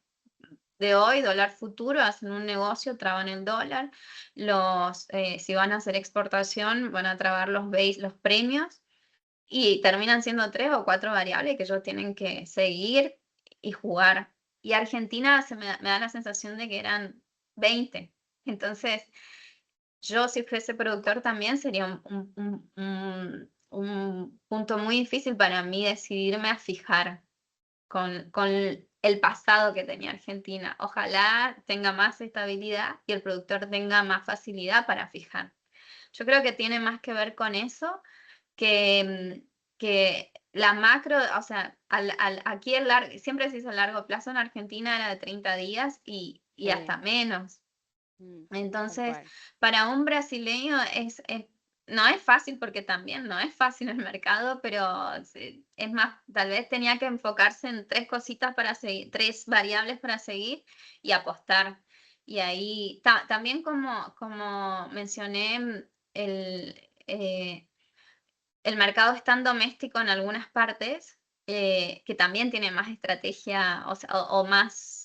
S2: de hoy, dólar futuro, hacen un negocio, traban el dólar, si van a hacer exportación, van a trabar los premios y terminan siendo 3 o 4 variables que ellos tienen que seguir y jugar. Y Argentina me da la sensación de que eran 20. Entonces, yo si fuese productor también sería un punto muy difícil para mí decidirme a fijar con el pasado que tenía Argentina. Ojalá tenga más estabilidad y el productor tenga más facilidad para fijar. Yo creo que tiene más que ver con eso que la macro, o sea, aquí siempre se hizo a largo plazo en Argentina era de 30 días y
S1: Sí,
S2: hasta menos.
S1: mm, tal
S2: Entonces,
S1: cual.
S2: para un brasileño no es fácil porque también no es fácil el mercado, pero es más, tal vez tenía que enfocarse en 3 cositas para seguir, 3 variables para seguir y apostar. Y ahí también como mencioné, el mercado es tan doméstico en algunas partes que también tiene más estrategia o más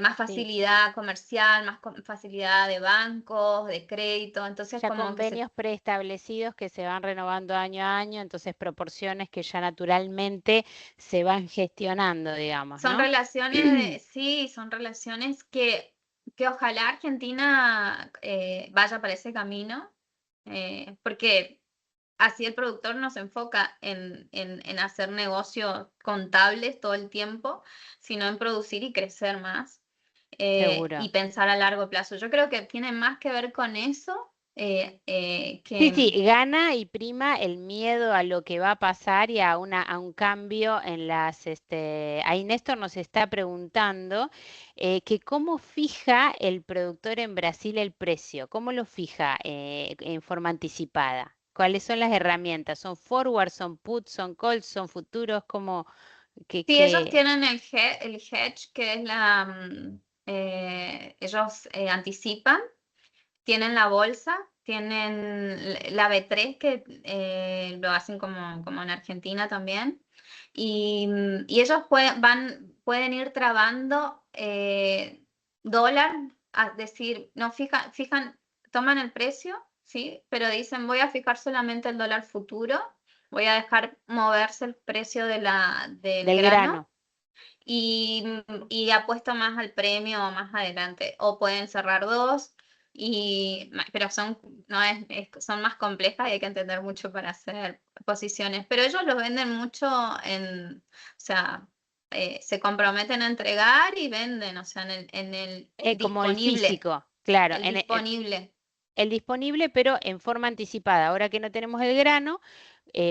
S1: Sí.
S2: facilidad comercial, facilidad de bancos, de crédito, entonces
S1: Ya
S2: como que
S1: convenios preestablecidos que se van renovando año a año, entonces proporciones que ya naturalmente se van gestionando, digamos,
S2: son
S1: ¿no?
S2: relaciones sí, son relaciones que ojalá Argentina vaya por ese camino, porque así el productor no se enfoca en hacer negocios contables todo el tiempo, sino en producir y crecer más y
S1: Seguro.
S2: pensar a largo plazo. Yo creo que tiene más que ver con eso
S1: Sí, sí,
S2: que
S1: gana y prima el miedo a lo que va a pasar y a un cambio en ahí Néstor nos está preguntando que cómo fija el productor en Brasil el precio, cómo lo fija en forma anticipada, cuáles son las herramientas, son forward, son puts, son calls, son futuros, como
S2: si ellos
S1: que
S2: tienen el hedge, que es ellos anticipan, tienen la bolsa, tienen la B3 que lo hacen como en Argentina también, y ellos pueden ir trabando dólar, es decir, no fijan, toman el precio, ¿sí? Pero dicen voy a fijar solamente el dólar futuro, voy a dejar moverse el precio del
S1: del
S2: grano
S1: grano.
S2: y apuesto más al premio más adelante. O pueden cerrar dos, pero no son más complejas y hay que entender mucho para hacer posiciones. Pero ellos los venden mucho o sea, se comprometen a entregar y venden, o sea, en el
S1: Como el
S2: disponible,
S1: físico, claro,
S2: el disponible.
S1: el disponible, pero en forma anticipada. Ahora que no tenemos el grano,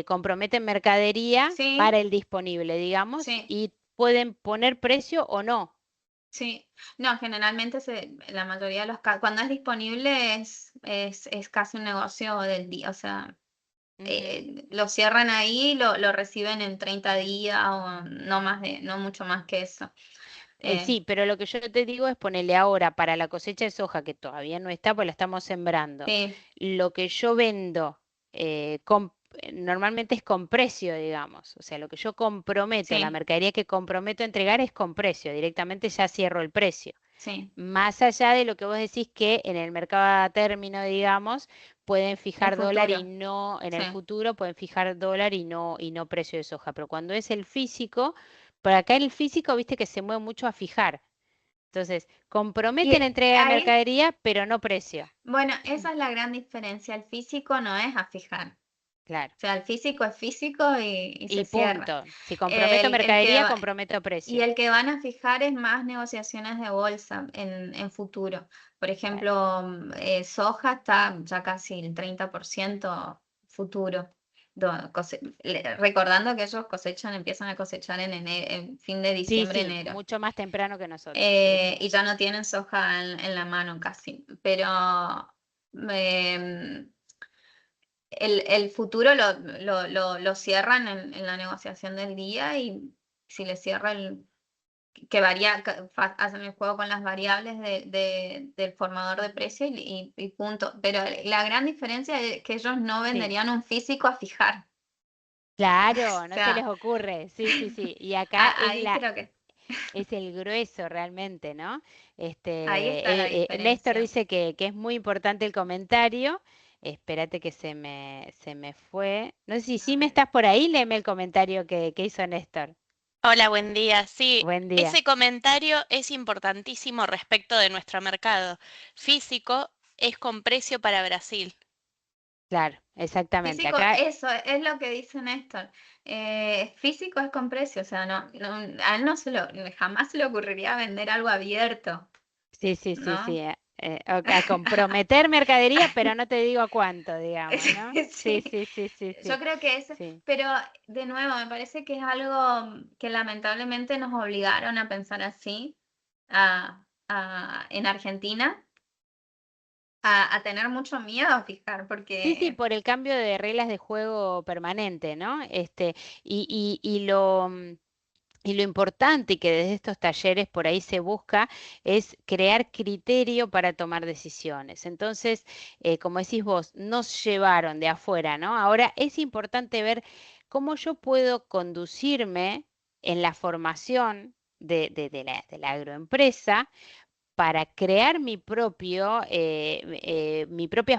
S1: comprometen mercadería
S2: Sí,
S1: para el disponible, digamos,
S2: sí.
S1: y pueden poner precio o no.
S2: Sí, no, generalmente la mayoría de los casos, cuando es disponible es casi un negocio del día, o sea,
S1: Ujú.
S2: lo cierran ahí, lo reciben en 30 días o no mucho más que eso. Eh,
S1: Sí, pero lo que yo te digo es ponerle ahora para la cosecha de soja, que todavía no está, pues la estamos sembrando.
S2: sí,
S1: Lo que yo vendo normalmente es con precio, digamos. O sea, lo que yo comprometo, la
S2: sí,
S1: mercadería que comprometo a entregar es con precio. Directamente ya cierro el precio.
S2: Sí,
S1: Más allá de lo que vos decís que en el mercado a término, digamos, pueden
S2: el
S1: fijar dólar y
S2: futuro.
S1: no, en
S2: Sí.
S1: el futuro pueden fijar dólar y no precio de soja. Pero cuando es el físico, por acá el físico, viste que se mueve mucho a fijar. Entonces, comprometen
S2: Y
S1: entrega de
S2: ahí,
S1: mercadería, pero no precio.
S2: bueno, esa es la gran diferencia. El físico no es a fijar.
S1: Claro.
S2: O sea, el físico es físico y se
S1: Y
S2: cierra.
S1: punto. Si comprometo
S2: El que
S1: mercadería,
S2: va,
S1: comprometo
S2: y
S1: precio.
S2: el que van a fijar es más negociaciones de bolsa en futuro. Por
S1: Claro.
S2: ejemplo, soja está ya casi el 30% futuro. Recordando que ellos empiezan a cosechar en fin de
S1: Sí,
S2: diciembre,
S1: sí,
S2: enero.
S1: mucho más temprano que nosotros. Sí, sí.
S2: Y ya no tienen soja en la mano casi. Pero em, el futuro lo cierran en la negociación del día y si le cierra que varía, hacen el juego con las variables del formador de precio y punto. Pero la gran diferencia es que ellos no
S1: Sí.
S2: venderían un físico a fijar.
S1: Claro,
S2: O
S1: no se les
S2: sea,
S1: ocurre. Sí, sí, sí. Y acá
S2: ahí creo que
S1: es el grueso realmente, ¿no?
S2: ahí está la
S1: Néstor
S2: diferencia.
S1: dice que es muy importante el comentario. Espérate que se me fue. No sé si
S2: A
S1: sí me
S2: ver.
S1: estás por ahí, léeme el comentario que hizo Néstor.
S3: Hola, buen día. Sí,
S1: Buen día.
S3: ese comentario es importantísimo respecto de nuestro mercado. Físico es con precio para Brasil.
S1: Claro, exactamente.
S2: Físico,
S1: Acá,
S2: eso es lo que dice Néstor. Físico es con precio, o sea, a él jamás se le ocurriría vender algo abierto,
S1: sí, sí, sí, sí.
S2: ¿no?
S1: A comprometer mercadería, pero no te digo a cuánto, digamos, ¿no? Sí,
S2: Sí,
S1: sí, sí, sí,
S2: yo
S1: sí.
S2: creo que ese,
S1: Sí.
S2: pero de nuevo, me parece que es algo que lamentablemente nos obligaron a pensar así en Argentina, a tener mucho miedo a fijar,
S1: Sí, sí,
S2: porque
S1: por el cambio de reglas de juego permanente, ¿no? Y lo importante que desde estos talleres por ahí se busca es crear criterio para tomar decisiones. Entonces, como decís vos, nos llevaron de afuera, ¿no? Ahora es importante ver cómo yo puedo conducirme en la formación de la agroempresa para crear mi propia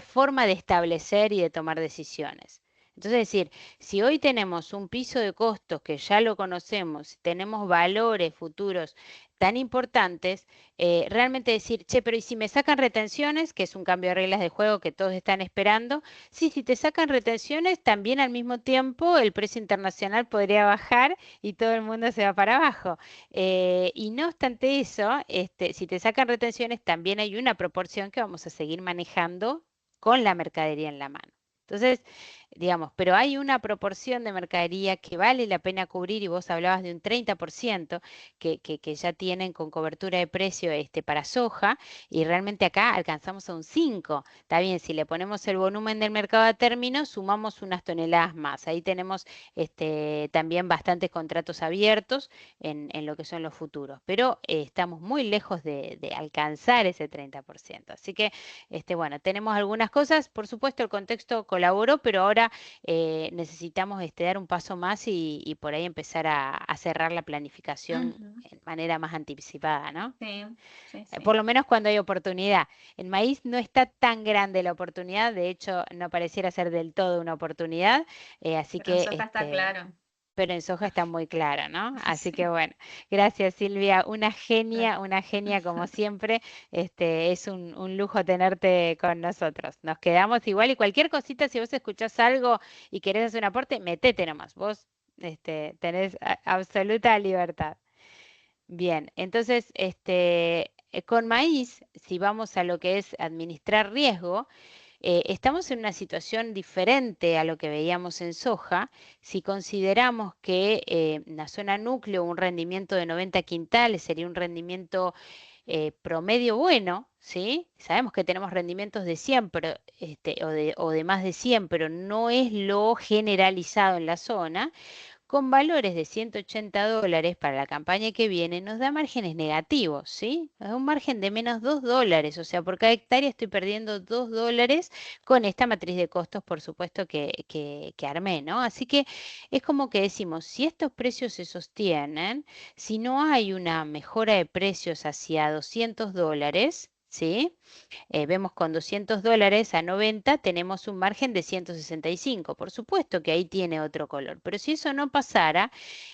S1: forma de establecer y de tomar decisiones. Entonces, es decir, si hoy tenemos un piso de costos que ya lo conocemos, tenemos valores futuros tan importantes, realmente decir, che, pero ¿y si me sacan retenciones, que es un cambio de reglas de juego que todos están esperando? Sí, si te sacan retenciones, también al mismo tiempo el precio internacional podría bajar y todo el mundo se va para abajo. Y no obstante eso, si te sacan retenciones, también hay una proporción que vamos a seguir manejando con la mercadería en la mano. Entonces, digamos, pero hay una proporción de mercadería que vale la pena cubrir y vos hablabas de un 30% que ya tienen con cobertura de precio para soja y realmente acá alcanzamos a un 5%. Está bien, si le ponemos el volumen del mercado a término, sumamos unas toneladas más. Ahí tenemos también bastantes contratos abiertos en lo que son los futuros, pero estamos muy lejos de alcanzar ese 30%. Así que, bueno, tenemos algunas cosas, por supuesto el contexto colaboró, pero ahora necesitamos dar un paso más y por ahí empezar a cerrar la planificación
S2: ujú,
S1: de manera más anticipada, ¿no?
S2: sí, sí,
S1: Por
S2: sí.
S1: lo menos cuando hay oportunidad. En maíz no está tan grande la oportunidad, de hecho no pareciera ser del todo una oportunidad, así
S2: Pero en
S1: que
S2: soja está claro.
S1: pero en soja está muy claro, ¿no? Así que
S2: Sí,
S1: bueno, gracias Silvia,
S2: claro.
S1: una genia como siempre. Es un lujo tenerte con nosotros. Nos quedamos igual y cualquier cosita, si vos escuchás algo y querés hacer un aporte, metete nomás. Vos tenés absoluta libertad. Bien, entonces, con maíz, si vamos a lo que es administrar riesgo, estamos en una situación diferente a lo que veíamos en soja. Si consideramos que en la zona núcleo un rendimiento de 90 quintales sería un rendimiento promedio bueno, ¿sí? Sabemos que tenemos rendimientos de 100 pero, o de más de 100, pero no es lo generalizado en la zona. con valores de $180 para la campaña que viene, nos da márgenes negativos, ¿sí? Nos da un margen de menos $2, o sea, por cada hectárea estoy perdiendo $2 con esta matriz de costos, por supuesto, que armé, ¿no? Así que es como que decimos, si estos precios se sostienen, si no hay una mejora de precios hacia $200, ¿sí? Vemos con $200 a 90 tenemos un margen de 165. Por supuesto que ahí tiene otro color, pero si eso no pasara,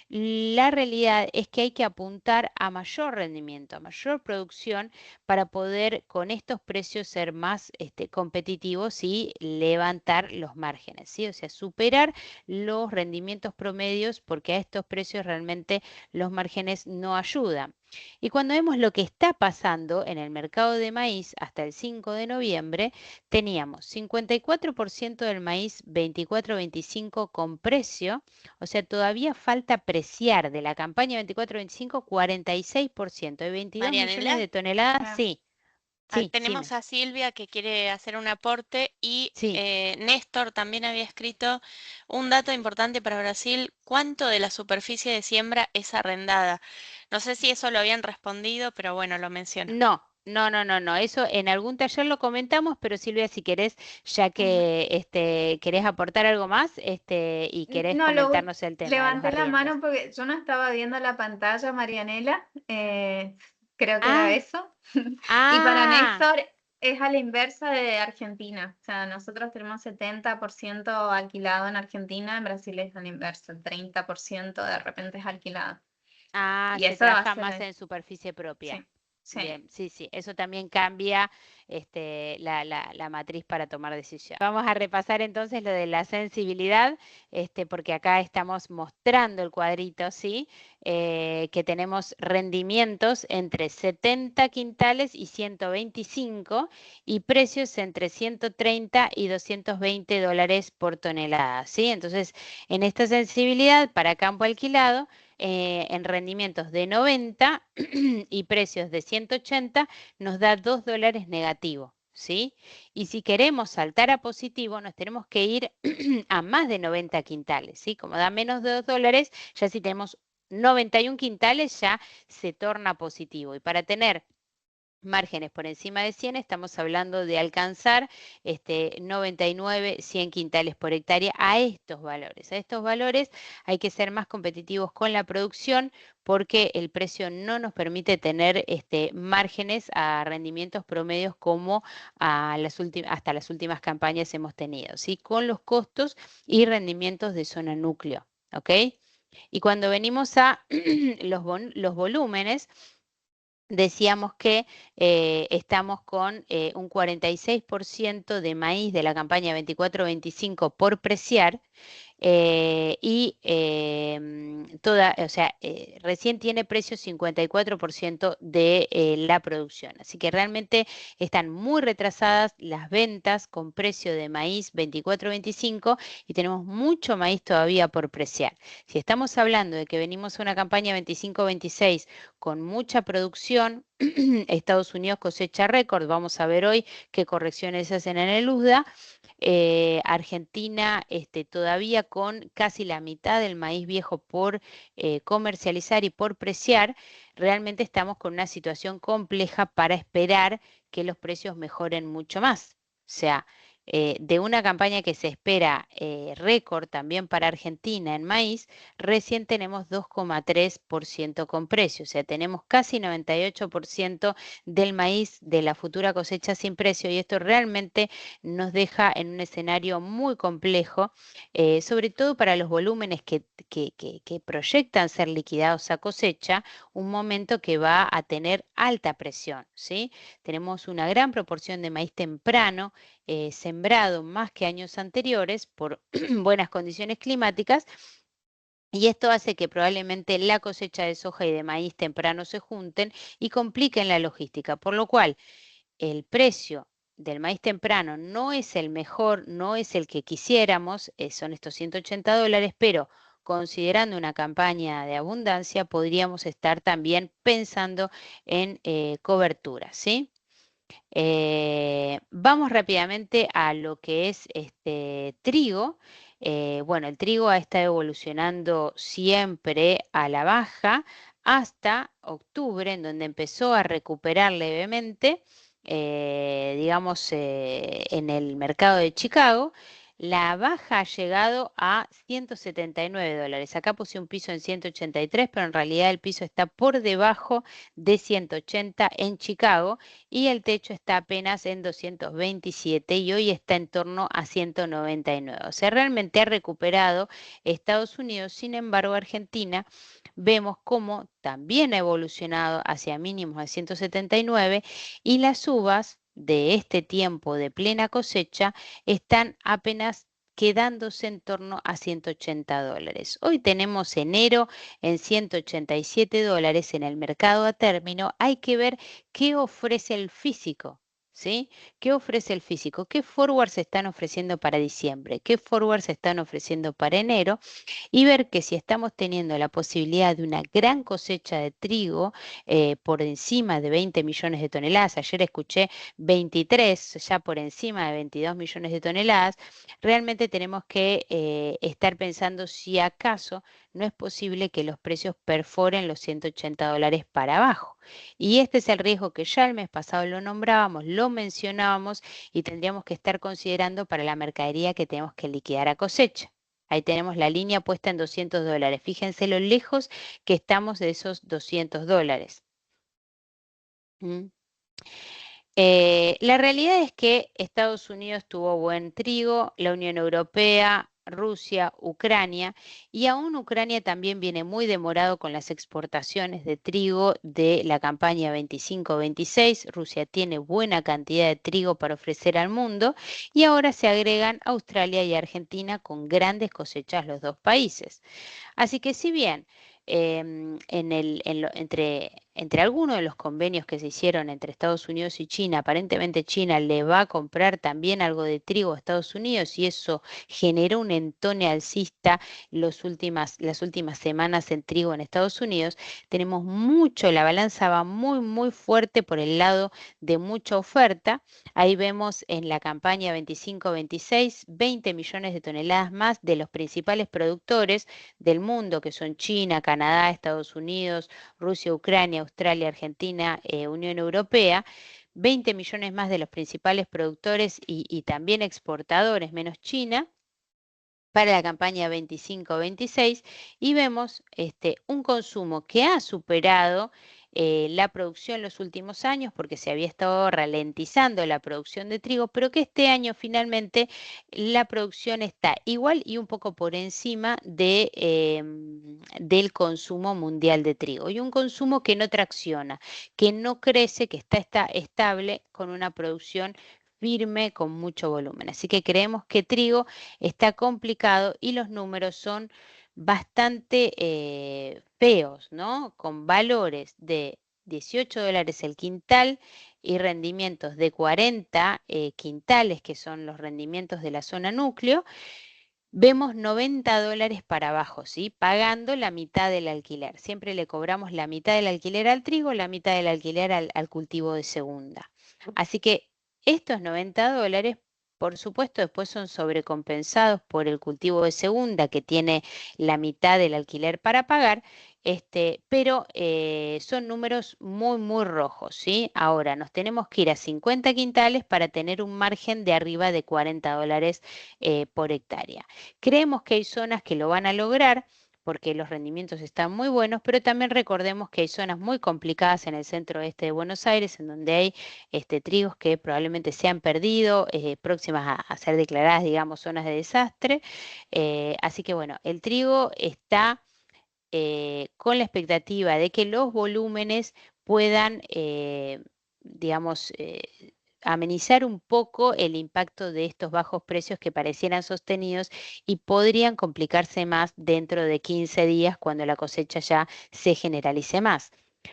S1: la realidad es que hay que apuntar a mayor rendimiento, a mayor producción para poder con estos precios ser más competitivos y levantar los márgenes, ¿sí? O sea, superar los rendimientos promedios porque a estos precios realmente los márgenes no ayudan. Y cuando vemos lo que está pasando en el mercado de maíz hasta el 5 de noviembre, teníamos 54% del maíz 24-25 con precio, o sea, todavía falta preciar de la campaña 24-25 46%, de 22 millones
S3: Marianela,
S1: de toneladas,
S2: Ah,
S1: sí, sí,
S3: tenemos
S1: dime,
S3: a Silvia que quiere hacer un aporte y
S1: sí.
S3: Néstor también había escrito un dato importante para Brasil, ¿cuánto de la superficie de siembra es arrendada? No sé si eso lo habían respondido, pero bueno, lo menciono.
S1: No, no, no, no, no. Eso en algún taller lo comentamos, pero Silvia, si querés, ya
S2: ujú.
S1: que querés aportar algo más, y querés
S2: No,
S1: comentarnos el tema de los
S2: levanté la
S1: arriendos.
S2: mano porque yo no estaba viendo la pantalla, Marianela. Creo que era
S1: Ah,
S2: eso. Y para
S1: ah,
S2: Néstor es a la inversa de Argentina. O sea, nosotros tenemos 70% alquilado en Argentina, en Brasil es a la inversa, el 30% de repente es alquilado. Y
S1: se
S2: eso va a
S1: trabaja
S2: ser,
S1: más en superficie propia.
S2: sí, sí.
S1: Bien, sí, sí, eso también cambia la matriz para tomar decisiones. Vamos a repasar entonces lo de la sensibilidad, porque acá estamos mostrando el cuadrito, ¿sí? Que tenemos rendimientos entre 70 quintales y 125 y precios entre 130 y $220 por tonelada, ¿sí? Entonces, en esta sensibilidad para campo alquilado, en rendimientos de 90 y precios de 180 nos da $2 negativo, ¿sí? Y si queremos saltar a positivo, nos tenemos que ir a más de 90 quintales, ¿sí? Como da menos de $2, ya si tenemos 91 quintales ya se torna positivo. Y para tener márgenes por encima de 100, estamos hablando de alcanzar 99, 100 quintales por hectárea a estos valores. A estos valores hay que ser más competitivos con la producción porque el precio no nos permite tener márgenes a rendimientos promedios como hasta las últimas campañas hemos tenido, ¿sí? Con los costos y rendimientos de zona núcleo, ¿ok? Y cuando venimos a los volúmenes, decíamos que estamos con un 46% de maíz de la campaña 24-25 por preciar, y o sea, recién tiene precio 54% de la producción. Así que realmente están muy retrasadas las ventas con precio de maíz 24-25 y tenemos mucho maíz todavía por preciar. Si estamos hablando de que venimos a una campaña 25-26 con mucha producción, Estados Unidos cosecha récord, vamos a ver hoy qué correcciones se hacen en el USDA. Argentina todavía con casi la mitad del maíz viejo por comercializar y por preciar, realmente estamos con una situación compleja para esperar que los precios mejoren mucho más. O sea, de una campaña que se espera récord también para Argentina en maíz, recién tenemos 2,3% con precio, o sea, tenemos casi 98% del maíz de la futura cosecha sin precio y esto realmente nos deja en un escenario muy complejo, sobre todo para los volúmenes que proyectan ser liquidados a cosecha, un momento que va a tener alta presión, ¿sí? Tenemos una gran proporción de maíz temprano, sembrado más que años anteriores por buenas condiciones climáticas. Y esto hace que probablemente la cosecha de soja y de maíz temprano se junten y compliquen la logística, por lo cual el precio del maíz temprano no es el mejor, no es el que quisiéramos, son estos $180, pero considerando una campaña de abundancia, podríamos estar también pensando en cobertura, ¿sí? Vamos rápidamente a lo que es trigo. bueno, el trigo ha estado evolucionando siempre a la baja hasta octubre, en donde empezó a recuperar levemente, digamos, en el mercado de Chicago. La baja ha llegado a $179. Acá puse un piso en 183, pero en realidad el piso está por debajo de 180 en Chicago y el techo está apenas en 227 y hoy está en torno a 199. O sea, realmente ha recuperado Estados Unidos. Sin embargo, Argentina vemos cómo también ha evolucionado hacia mínimos de 179 y las uvas de este tiempo de plena cosecha están apenas quedándose en torno a $180. Hoy tenemos enero en $187 en el mercado a término. Hay que ver qué ofrece el físico, ¿sí? ¿Qué ofrece el físico? ¿Qué forwards se están ofreciendo para diciembre? ¿Qué forwards se están ofreciendo para enero? Y ver que si estamos teniendo la posibilidad de una gran cosecha de trigo por encima de 20 millones de toneladas, ayer escuché 23, ya por encima de 22 millones de toneladas, realmente tenemos que estar pensando si acaso no es posible que los precios perforen los $180 para abajo. Y este es el riesgo que ya el mes pasado lo nombrábamos, lo mencionábamos y tendríamos que estar considerando para la mercadería que tenemos que liquidar a cosecha. Ahí tenemos la línea puesta en $200. Fíjense lo lejos que estamos de esos $200. ¿Mm? La realidad es que Estados Unidos tuvo buen trigo, la Unión Europea, Rusia, Ucrania, y aún Ucrania también viene muy demorado con las exportaciones de trigo de la campaña 25-26. Rusia tiene buena cantidad de trigo para ofrecer al mundo y ahora se agregan Australia y Argentina con grandes cosechas los dos países. Así que si bien entre algunos de los convenios que se hicieron entre Estados Unidos y China, aparentemente China le va a comprar también algo de trigo a Estados Unidos y eso generó un entone alcista las últimas semanas en trigo en Estados Unidos, tenemos mucho, la balanza va muy, muy fuerte por el lado de mucha oferta. Ahí vemos en la campaña 25-26, 20 millones de toneladas más de los principales productores del mundo, que son China, Canadá, Estados Unidos, Rusia, Ucrania, Australia, Argentina, Unión Europea. 20 millones más de los principales productores y también exportadores, menos China, para la campaña 25-26 y vemos un consumo que ha superado la producción en los últimos años porque se había estado ralentizando la producción de trigo, pero que este año finalmente la producción está igual y un poco por encima del consumo mundial de trigo y un consumo que no tracciona, que no crece, que está estable con una producción firme con mucho volumen. Así que creemos que trigo está complicado y los números son bastante feos, ¿no? Con valores de $18 el quintal y rendimientos de 40 quintales, que son los rendimientos de la zona núcleo, vemos $90 para abajo, ¿sí? Pagando la mitad del alquiler. Siempre le cobramos la mitad del alquiler al trigo, la mitad del alquiler al cultivo de segunda. Así que estos $90, por supuesto, después son sobrecompensados por el cultivo de segunda, que tiene la mitad del alquiler para pagar, pero son números muy, muy rojos, ¿sí? Ahora, nos tenemos que ir a 50 quintales para tener un margen de arriba de $40 por hectárea. Creemos que hay zonas que lo van a lograr porque los rendimientos están muy buenos, pero también recordemos que hay zonas muy complicadas en el centro-oeste de Buenos Aires, en donde hay trigos que probablemente se han perdido, próximas a ser declaradas, digamos, zonas de desastre. Así que bueno, el trigo está con la expectativa de que los volúmenes puedan, digamos, amenizar un poco el impacto de estos bajos precios que parecieran sostenidos y podrían complicarse más dentro de 15 días cuando la cosecha ya se generalice más.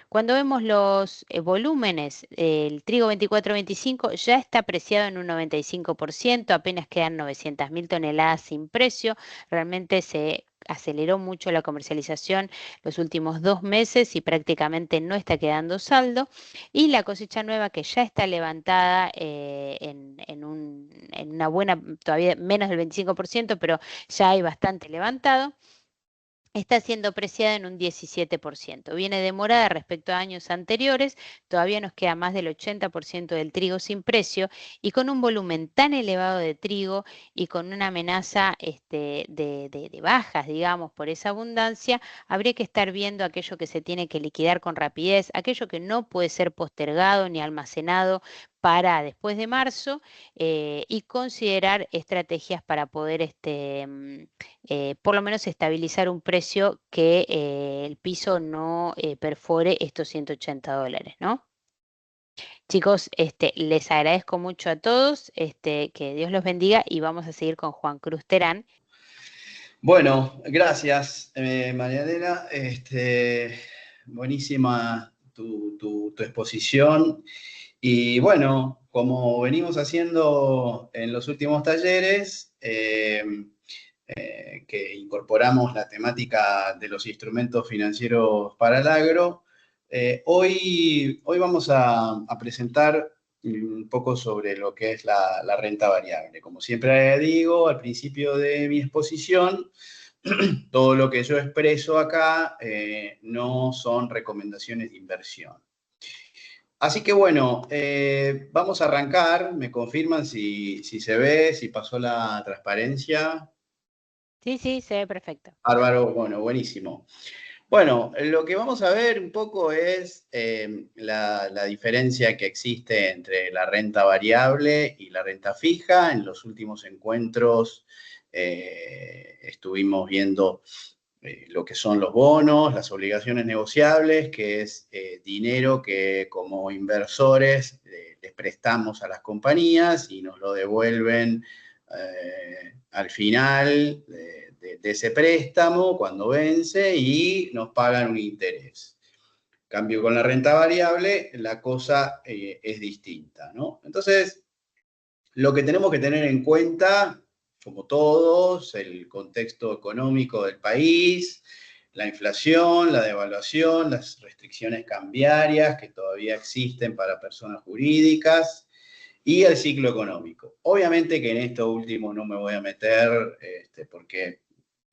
S1: Cuando vemos los volúmenes, el trigo 24-25 ya está apreciado en un 95%, apenas quedan 900.000 toneladas sin precio, realmente se aceleró mucho la comercialización los últimos 2 meses y prácticamente no está quedando saldo. Y la cosecha nueva que ya está levantada en una buena, todavía menos del 25%, pero ya hay bastante levantado, está siendo preciada en un 17%. Viene demorada respecto a años anteriores, todavía nos queda más del 80% del trigo sin precio y con un volumen tan elevado de trigo y con una amenaza de bajas, digamos, por esa abundancia, habría que estar viendo aquello que se tiene que liquidar con rapidez, aquello que no puede ser postergado ni almacenado para después de marzo y considerar estrategias para poder por lo menos estabilizar un precio que el piso no perfore estos $180, ¿no? Chicos, les agradezco mucho a todos, que Dios los bendiga y vamos a seguir con Juan Cruz Terán.
S4: Bueno, gracias, María Elena. Buenísima tu exposición. Y bueno, como venimos haciendo en los últimos talleres, que incorporamos la temática de los instrumentos financieros para el agro, hoy vamos a presentar un poco sobre lo que es la renta variable. Como siempre digo, al principio de mi exposición, todo lo que yo expreso acá no son recomendaciones de inversión. Así que bueno, vamos a arrancar. Me confirman si se ve, si pasó la transparencia.
S1: Sí, se ve perfecto.
S4: Bárbaro, bueno, buenísimo. Bueno, lo que vamos a ver un poco es la diferencia que existe entre la renta variable y la renta fija. En los últimos encuentros estuvimos viendo lo que son los bonos, las obligaciones negociables, que es dinero que como inversores les prestamos a las compañías y nos lo devuelven al final de ese préstamo cuando vence y nos pagan un interés. En cambio, con la renta variable la cosa es distinta, ¿no? Entonces, lo que tenemos que tener en cuenta, como todos, el contexto económico del país, la inflación, la devaluación, las restricciones cambiarias que todavía existen para personas jurídicas y el ciclo económico. Obviamente que en esto último no me voy a meter porque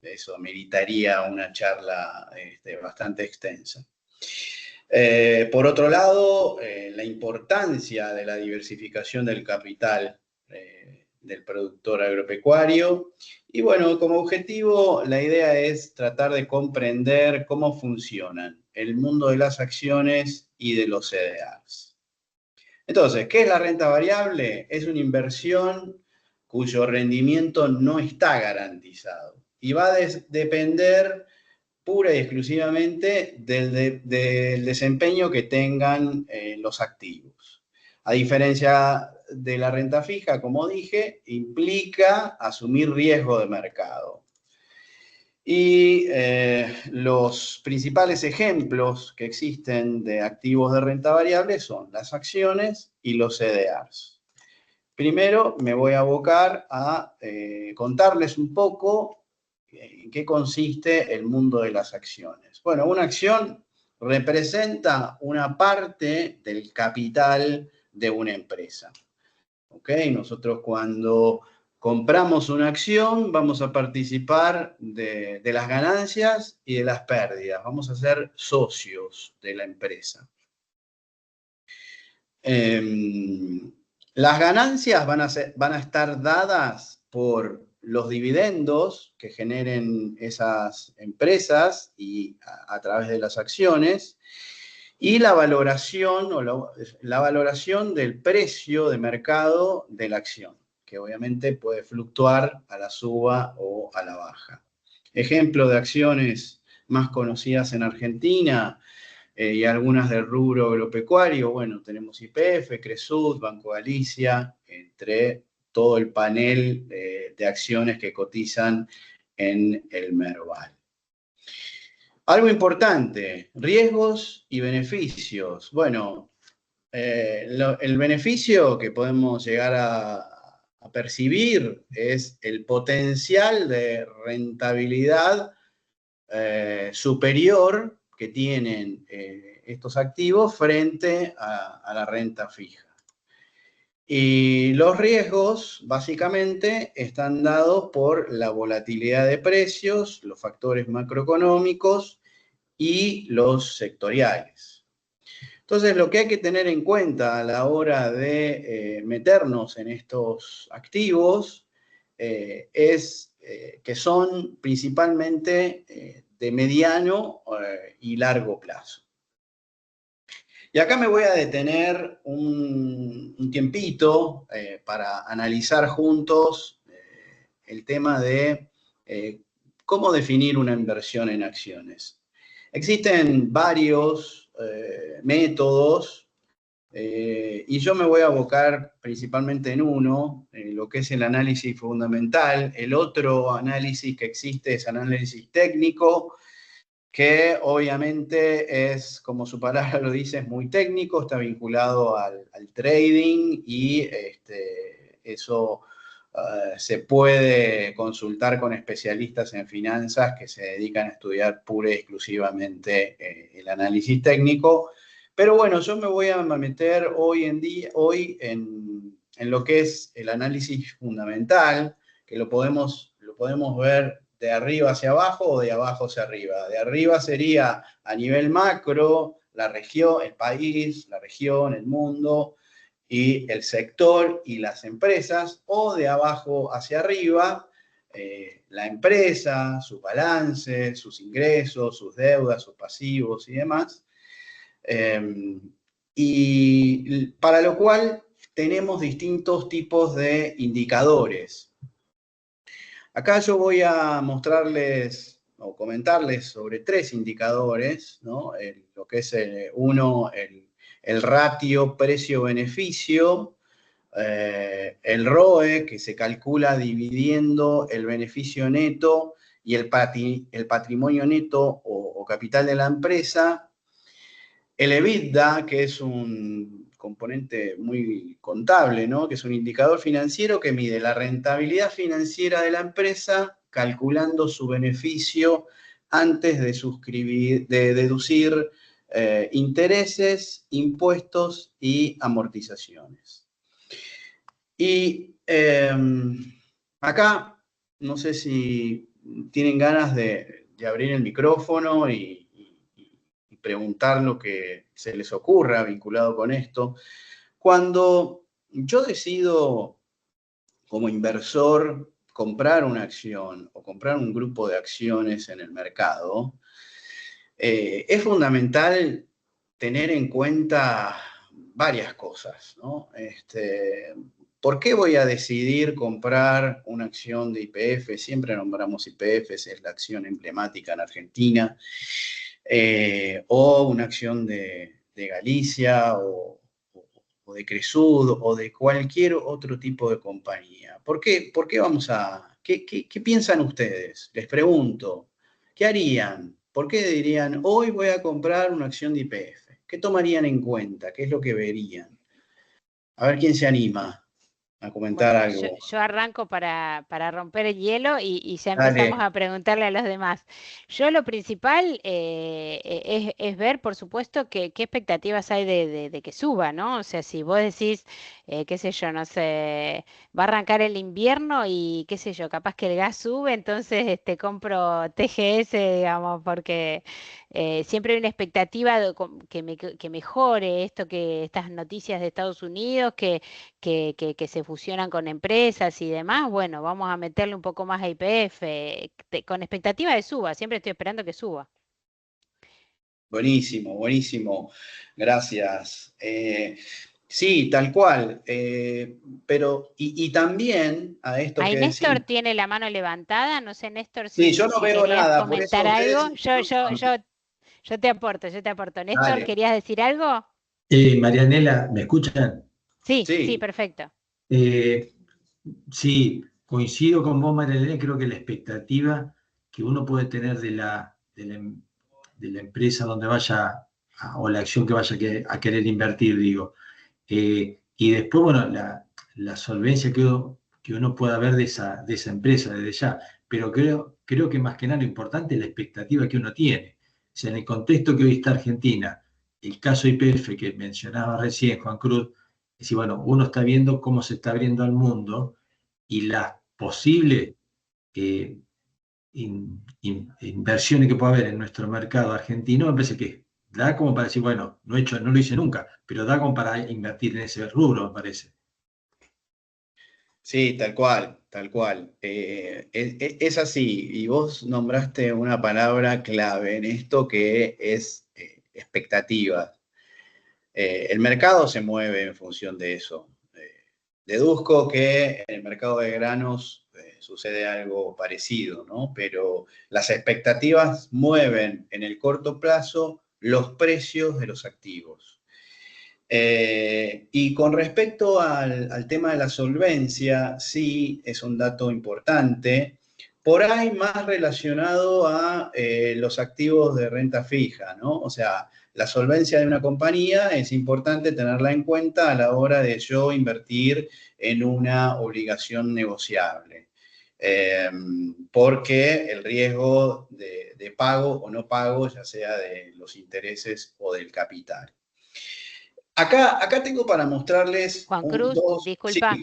S4: eso meritaría una charla bastante extensa. Por otro lado, la importancia de la diversificación del capital del productor agropecuario. Y bueno, como objetivo, la idea es tratar de comprender cómo funcionan el mundo de las acciones y de los CDRs. Entonces, ¿qué es la renta variable? Es una inversión cuyo rendimiento no está garantizado y va a depender pura y exclusivamente del desempeño que tengan los activos. A diferencia de la renta fija, como dije, implica asumir riesgo de mercado. Y los principales ejemplos que existen de activos de renta variable son las acciones y los CDRs. Primero me voy a abocar a contarles un poco en qué consiste el mundo de las acciones. Bueno, una acción representa una parte del capital de una empresa. ¿Ok? Nosotros cuando compramos una acción vamos a participar de las ganancias y de las pérdidas. Vamos a ser socios de la empresa. Las ganancias van a estar dadas por los dividendos que generen esas empresas y a través de las acciones y la valoración la valoración del precio de mercado de la acción, que obviamente puede fluctuar a la suba o a la baja. Ejemplo de acciones más conocidas en Argentina y algunas del rubro agropecuario, bueno, tenemos YPF, Cresud, Banco Galicia, entre todo el panel de acciones que cotizan en el Merval. Algo importante, riesgos y beneficios. Bueno, el beneficio que podemos llegar a percibir es el potencial de rentabilidad superior que tienen estos activos frente a la renta fija. Y los riesgos, básicamente, están dados por la volatilidad de precios, los factores macroeconómicos y los sectoriales. Entonces, lo que hay que tener en cuenta a la hora de meternos en estos activos es que son principalmente de mediano y largo plazo. Y acá me voy a detener un tiempito para analizar juntos el tema de cómo definir una inversión en acciones. Existen varios métodos y yo me voy a abocar principalmente en uno, lo que es el análisis fundamental. El otro análisis que existe es análisis técnico, que obviamente es, como su palabra lo dice, es muy técnico, está vinculado al trading y eso se puede consultar con especialistas en finanzas que se dedican a estudiar pura y exclusivamente el análisis técnico. Pero bueno, yo me voy a meter hoy en lo que es el análisis fundamental, que lo podemos ver de arriba hacia abajo o de abajo hacia arriba. De arriba sería a nivel macro, la región, el país, la región, el mundo y el sector y las empresas, o de abajo hacia arriba, la empresa, su balance, sus ingresos, sus deudas, sus pasivos y demás. Y para lo cual tenemos distintos tipos de indicadores. Acá yo voy a mostrarles o comentarles sobre 3 indicadores, ¿no? Lo que es uno, el ratio precio-beneficio, el ROE, que se calcula dividiendo el beneficio neto y el patrimonio neto o capital de la empresa, el EBITDA, que es un componente muy contable, ¿no? Que es un indicador financiero que mide la rentabilidad financiera de la empresa calculando su beneficio antes de deducir intereses, impuestos y amortizaciones. Y acá, no sé si tienen ganas de abrir el micrófono y preguntar lo que se les ocurra vinculado con esto. Cuando yo decido como inversor comprar una acción o comprar un grupo de acciones en el mercado, es fundamental tener en cuenta varias cosas, ¿no? ¿Por qué voy a decidir comprar una acción de YPF? Siempre nombramos YPF, es la acción emblemática en Argentina. O una acción de Galicia o de Cresud o de cualquier otro tipo de compañía. ¿Por qué qué piensan ustedes? Les pregunto, ¿qué harían? ¿Por qué dirían, hoy voy a comprar una acción de YPF? ¿Qué tomarían en cuenta? ¿Qué es lo que verían? A ver quién se anima a comentar algo.
S1: Yo arranco para romper el hielo y ya
S4: Dale.
S1: empezamos a preguntarle a los demás. Yo lo principal es ver, por supuesto, qué expectativas hay de que suba, ¿no? O sea, si vos decís, qué sé yo, no sé, va a arrancar el invierno y qué sé yo, capaz que el gas sube, entonces compro TGS, digamos, porque siempre hay una expectativa que mejore estas noticias de Estados Unidos, que se fusionan con empresas y demás, bueno, vamos a meterle un poco más a YPF, con expectativa de suba, siempre estoy esperando que suba.
S4: Buenísimo, buenísimo, gracias. Sí, tal cual, pero y también a esto
S1: Ahí
S4: que
S1: Néstor
S4: decimos.
S1: tiene la mano levantada, no sé, Néstor,
S4: Sí, yo no
S1: si
S4: veo
S1: querías
S4: nada, por eso
S1: comentar algo.
S4: ustedes...
S1: Yo te aporto. Néstor,
S4: Dale.
S1: ¿querías decir algo?
S5: Marianela, ¿me escuchan?
S1: Sí,
S4: Sí.
S1: perfecto.
S5: Sí, coincido con vos, Marianela, creo que la expectativa que uno puede tener de la empresa donde vaya, o la acción que vaya a querer invertir, digo, y después, bueno, la solvencia que uno pueda ver de esa empresa desde ya, pero creo que más que nada lo importante es la expectativa que uno tiene. O sea, en el contexto que hoy está Argentina, el caso YPF que mencionaba recién Juan Cruz, Es decir, bueno, uno está viendo cómo se está abriendo al mundo y las posibles inversiones que puede haber en nuestro mercado argentino, me parece que da como para decir, bueno, no lo hice nunca, pero da como para invertir en ese rubro, me parece.
S4: Sí, tal cual, tal cual. Es así, y vos nombraste una palabra clave en esto que es expectativa. El mercado se mueve en función de eso. Deduzco que en el mercado de granos sucede algo parecido, ¿no? Pero las expectativas mueven en el corto plazo los precios de los activos. Y con respecto al tema de la solvencia, sí es un dato importante, por ahí más relacionado a los activos de renta fija, ¿no? O sea, la solvencia de una compañía es importante tenerla en cuenta a la hora de yo invertir en una obligación negociable. Porque el riesgo de pago o no pago, ya sea de los intereses o del capital. Acá tengo para mostrarles
S1: Juan Cruz,
S4: sí,
S1: disculpa,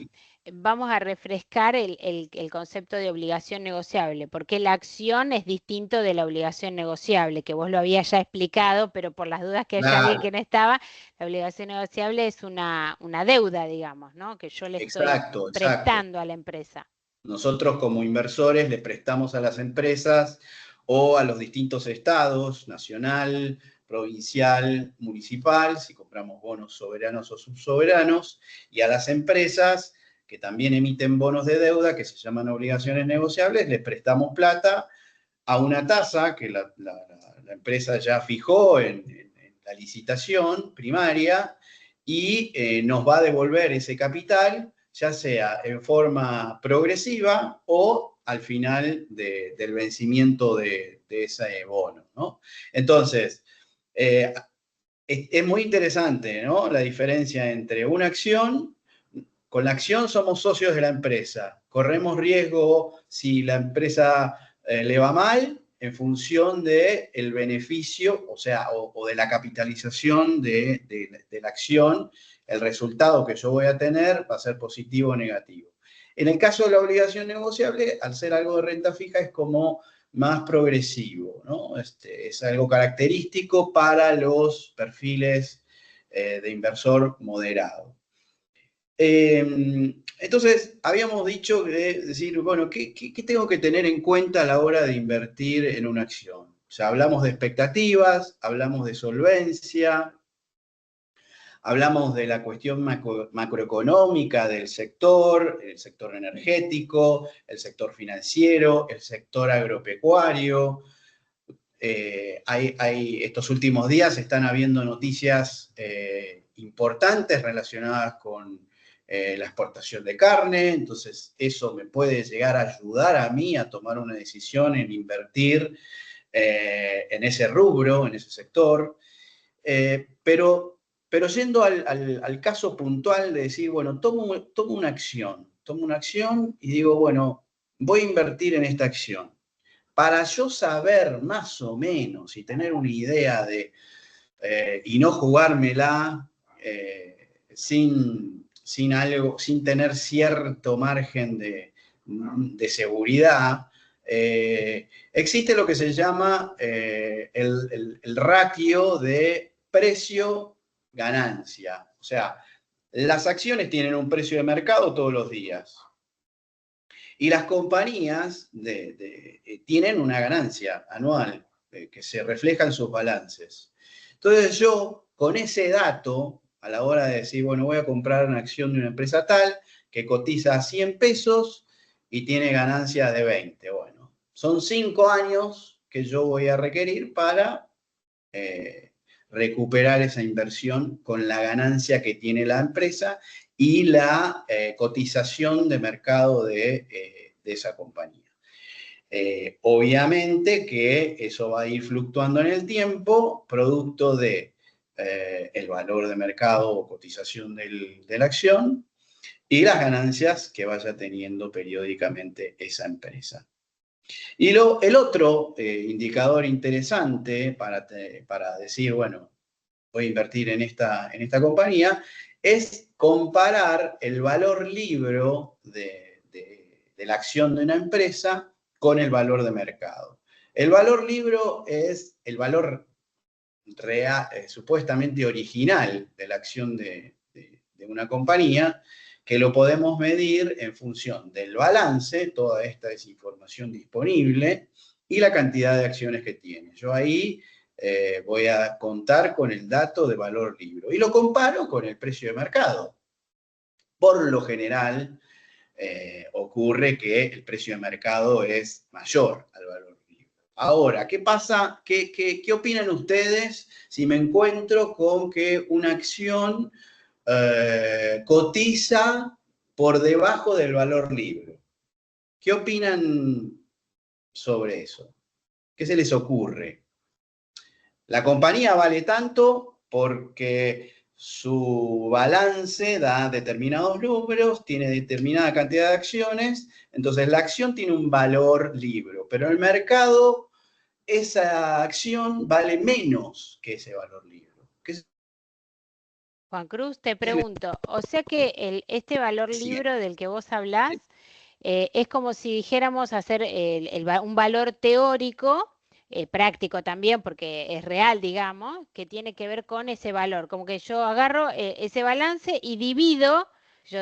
S1: vamos a refrescar el concepto de obligación negociable, porque la acción es distinto de la obligación negociable, que vos lo habías ya explicado, pero por las dudas que haya alguien
S4: claro,
S1: que no estaba, la obligación negociable es una deuda, digamos, ¿no? Que yo le estoy
S4: exacto.
S1: prestando a la empresa.
S4: Nosotros como inversores le prestamos a las empresas o a los distintos estados, nacional, provincial, municipal, si compramos bonos soberanos o subsoberanos, y a las empresas que también emiten bonos de deuda, que se llaman obligaciones negociables, les prestamos plata a una tasa que la empresa ya fijó en la licitación primaria y nos va a devolver ese capital, ya sea en forma progresiva o al final del vencimiento de ese bono, ¿no? Entonces, es muy interesante, ¿no? La diferencia entre una acción. Con la acción somos socios de la empresa. Corremos riesgo si la empresa le va mal en función del beneficio, o sea, o de la capitalización de la acción. El resultado que yo voy a tener va a ser positivo o negativo. En el caso de la obligación negociable, al ser algo de renta fija, es como más progresivo, ¿no? Es algo característico para los perfiles de inversor moderado. Entonces, habíamos dicho decir, bueno, ¿qué tengo que tener en cuenta a la hora de invertir en una acción? O sea, hablamos de expectativas, hablamos de solvencia, hablamos de la cuestión macroeconómica del sector, el sector energético, el sector financiero, el sector agropecuario. Estos últimos días están habiendo noticias importantes relacionadas con la exportación de carne, entonces eso me puede llegar a ayudar a mí a tomar una decisión en invertir en ese rubro, en ese sector. Pero yendo al caso puntual de decir, bueno, tomo una acción y digo, bueno, voy a invertir en esta acción. Para yo saber más o menos y tener una idea y no jugármela sin tener cierto margen de seguridad, existe lo que se llama el ratio de precio-ganancia. O sea, las acciones tienen un precio de mercado todos los días. Y las compañías tienen una ganancia anual que se refleja en sus balances. Entonces yo, con ese dato, a la hora de decir, bueno, voy a comprar una acción de una empresa tal que cotiza a 100 pesos y tiene ganancias de 20. Bueno, son 5 años que yo voy a requerir para recuperar esa inversión con la ganancia que tiene la empresa y la cotización de mercado de esa compañía. Obviamente que eso va a ir fluctuando en el tiempo, producto de el valor de mercado o cotización de la acción y las ganancias que vaya teniendo periódicamente esa empresa. Y el otro indicador interesante para decir, bueno, voy a invertir en esta compañía, es comparar el valor libro de la acción de una empresa con el valor de mercado. El valor libro es el valor real, supuestamente original de la acción de una compañía, que lo podemos medir en función del balance, toda esta es información disponible, y la cantidad de acciones que tiene. Yo ahí voy a contar con el dato de valor libro y lo comparo con el precio de mercado. Por lo general, ocurre que el precio de mercado es mayor al valor libro. Ahora, ¿qué pasa? ¿Qué opinan ustedes si me encuentro con que una acción cotiza por debajo del valor libro? ¿Qué opinan sobre eso? ¿Qué se les ocurre? La compañía vale tanto porque su balance da determinados números, tiene determinada cantidad de acciones, entonces la acción tiene un valor libro, pero en el mercado esa acción vale menos que ese valor libro.
S1: Juan Cruz, te pregunto, o sea que este valor libro del que vos hablás es como si dijéramos hacer un valor teórico, práctico también, porque es real, digamos, que tiene que ver con ese valor. Como que yo agarro ese balance y divido,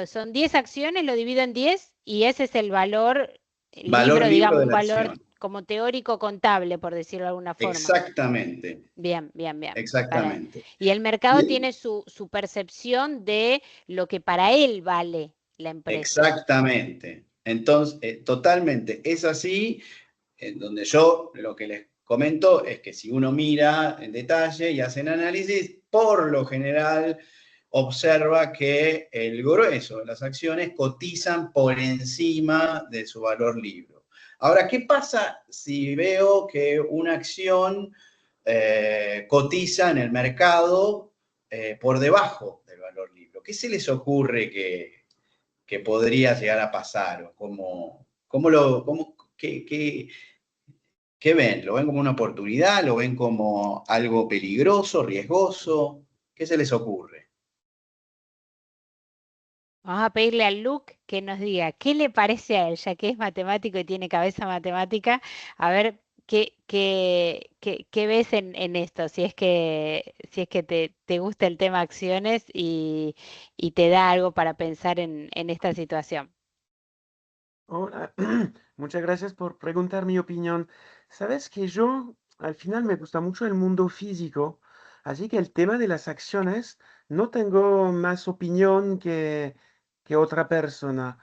S1: son 10 acciones, lo divido en 10 y ese es el valor libro, digamos,
S4: de
S1: un
S4: la
S1: valor
S4: acción.
S1: como teórico contable, por decirlo de alguna forma.
S4: Exactamente.
S1: Bien, bien, bien.
S4: Exactamente.
S1: Y el mercado tiene su percepción de lo que para él vale la empresa.
S4: Exactamente. Entonces, totalmente. Es así, en donde yo lo que les comento es que si uno mira en detalle y hace un análisis, por lo general observa que el grueso de las acciones cotizan por encima de su valor libro. Ahora, ¿qué pasa si veo que una acción cotiza en el mercado por debajo del valor libro? ¿Qué se les ocurre que podría llegar a pasar? ¿O qué ven? ¿Lo ven como una oportunidad? ¿Lo ven como algo peligroso, riesgoso? ¿Qué se les ocurre?
S1: Vamos a pedirle a Luke que nos diga qué le parece a él, ya que es matemático y tiene cabeza matemática, a ver qué ves en esto, si es que te gusta el tema acciones y te da algo para pensar en esta situación.
S6: Hola, muchas gracias por preguntar mi opinión. Sabes que yo al final me gusta mucho el mundo físico, así que el tema de las acciones no tengo más opinión que otra persona.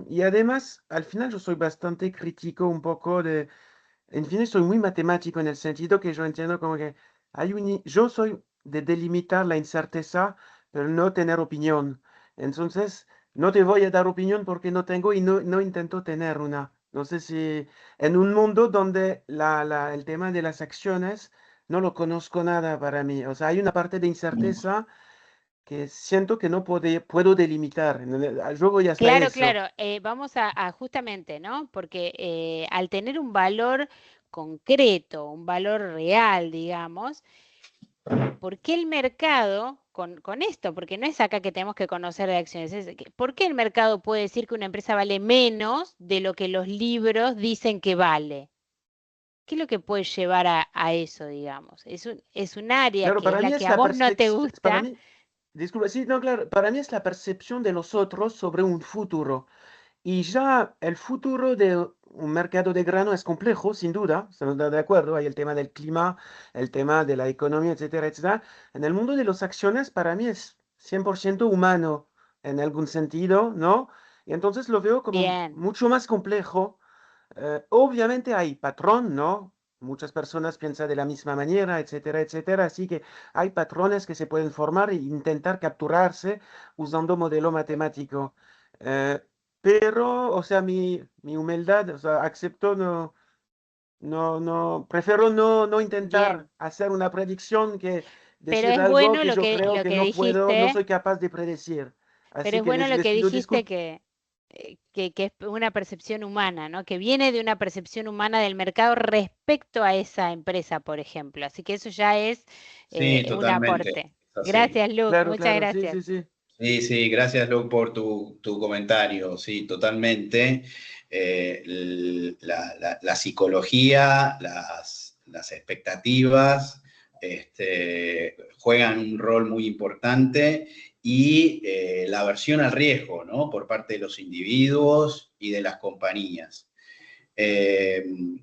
S6: Y además, al final yo soy bastante crítico un poco en fin, soy muy matemático en el sentido que yo entiendo como que yo soy de delimitar la incerteza, pero no tener opinión. Entonces, no te voy a dar opinión porque no tengo y no intento tener una. No sé si en un mundo donde el tema de las acciones no lo conozco nada para mí. O sea, hay una parte de incerteza que siento que no puedo delimitar. Yo voy hasta
S1: Claro,
S6: eso.
S1: claro, vamos a justamente, ¿no? Porque al tener un valor concreto, un valor real, digamos, ¿por qué el mercado, con esto? Porque no es acá que tenemos que conocer de acciones, ¿por qué el mercado puede decir que una empresa vale menos de lo que los libros dicen que vale? ¿Qué es lo que puede llevar a eso, digamos? Es un área
S6: Claro,
S1: que es
S6: para
S1: la
S6: mí
S1: que
S6: es
S1: a
S6: la
S1: vos no te
S6: perspectiva, para
S1: gusta.
S6: mí, disculpa, sí, no, claro, para mí es la percepción de los otros sobre un futuro. Y ya el futuro de un mercado de grano es complejo, sin duda, estamos de acuerdo, hay el tema del clima, el tema de la economía, etcétera, etcétera. En el mundo de las acciones, para mí es 100% humano en algún sentido, ¿no? Y entonces lo veo como
S1: Bien,
S6: mucho más complejo. Obviamente hay patrón, ¿no? Muchas personas piensan de la misma manera, etcétera, etcétera. Así que hay patrones que se pueden formar e intentar capturarse usando modelo matemático. Eh, pero, o sea, mi humildad, o sea, acepto, prefiero no intentar
S1: bien.
S6: hacer una predicción que
S1: Pero
S6: decir
S1: es
S6: algo
S1: bueno
S6: que yo creo
S1: lo
S6: que
S1: que
S6: no puedo, no
S1: dijiste.
S6: soy capaz de predecir.
S1: Pero
S6: Así
S1: es
S6: que
S1: bueno lo
S6: les
S1: que
S6: pido
S1: dijiste
S6: disculpas.
S1: que es una percepción humana, ¿no? Que viene de una percepción humana del mercado respecto a esa empresa, por ejemplo. Así que eso ya es
S4: Sí,
S1: un
S4: totalmente.
S1: aporte.
S4: así.
S1: Gracias, Luke,
S6: Claro,
S1: muchas
S6: claro, sí,
S1: gracias.
S6: sí, sí.
S4: Sí, sí, gracias Luke por tu comentario, sí, totalmente. La psicología, las expectativas juegan un rol muy importante y la aversión al riesgo, ¿no? Por parte de los individuos y de las compañías. El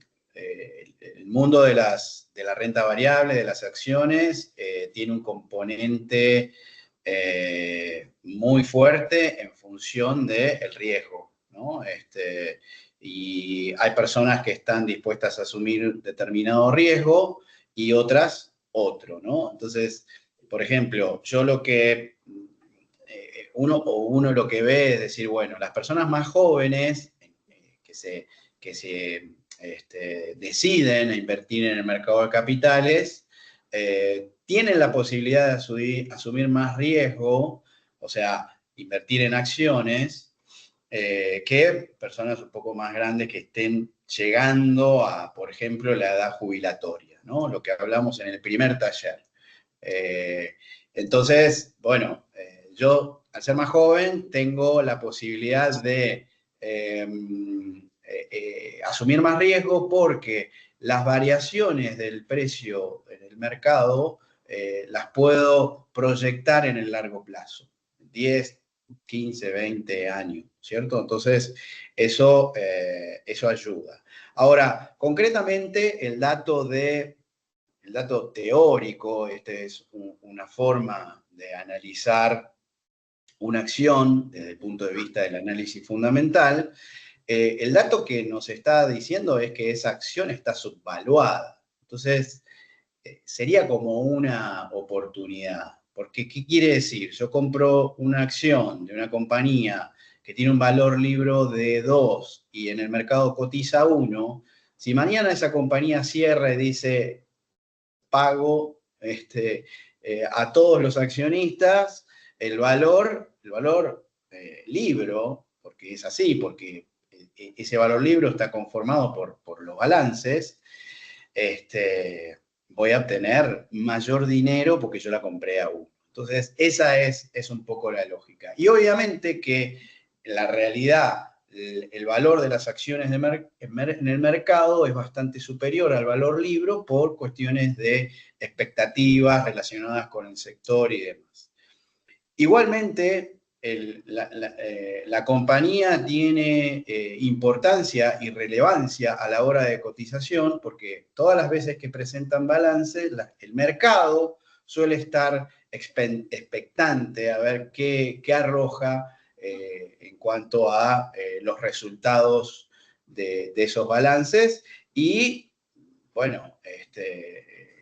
S4: mundo de la renta variable, de las acciones, tiene un componente muy fuerte en función del riesgo, ¿no? Y hay personas que están dispuestas a asumir determinado riesgo y otras otro, ¿no? Entonces, por ejemplo, yo lo que uno lo que ve es decir, bueno, las personas más jóvenes que se deciden a invertir en el mercado de capitales, tienen la posibilidad de asumir más riesgo, o sea, invertir en acciones, que personas un poco más grandes que estén llegando a, por ejemplo, la edad jubilatoria, ¿no? Lo que hablamos en el primer taller. Entonces, bueno, yo al ser más joven tengo la posibilidad de asumir más riesgo porque las variaciones del precio en el mercado las puedo proyectar en el largo plazo, 10, 15, 20 años, ¿cierto? Entonces, eso ayuda. Ahora, concretamente, el dato teórico, es una forma de analizar una acción desde el punto de vista del análisis fundamental. El dato que nos está diciendo es que esa acción está subvaluada. Entonces, sería como una oportunidad. Porque, ¿qué quiere decir? Yo compro una acción de una compañía que tiene un valor libro de 2 y en el mercado cotiza 1, si mañana esa compañía cierra y dice, pago a todos los accionistas el valor libro, porque es así, porque ese valor libro está conformado por los balances, voy a obtener mayor dinero porque yo la compré a 1. Entonces, esa es un poco la lógica. Y obviamente que la realidad, el valor de las acciones en el mercado es bastante superior al valor libro por cuestiones de expectativas relacionadas con el sector y demás. Igualmente, la compañía tiene importancia y relevancia a la hora de cotización porque todas las veces que presentan balance, el mercado suele estar expectante a ver qué arroja en cuanto a los resultados de esos balances y, bueno,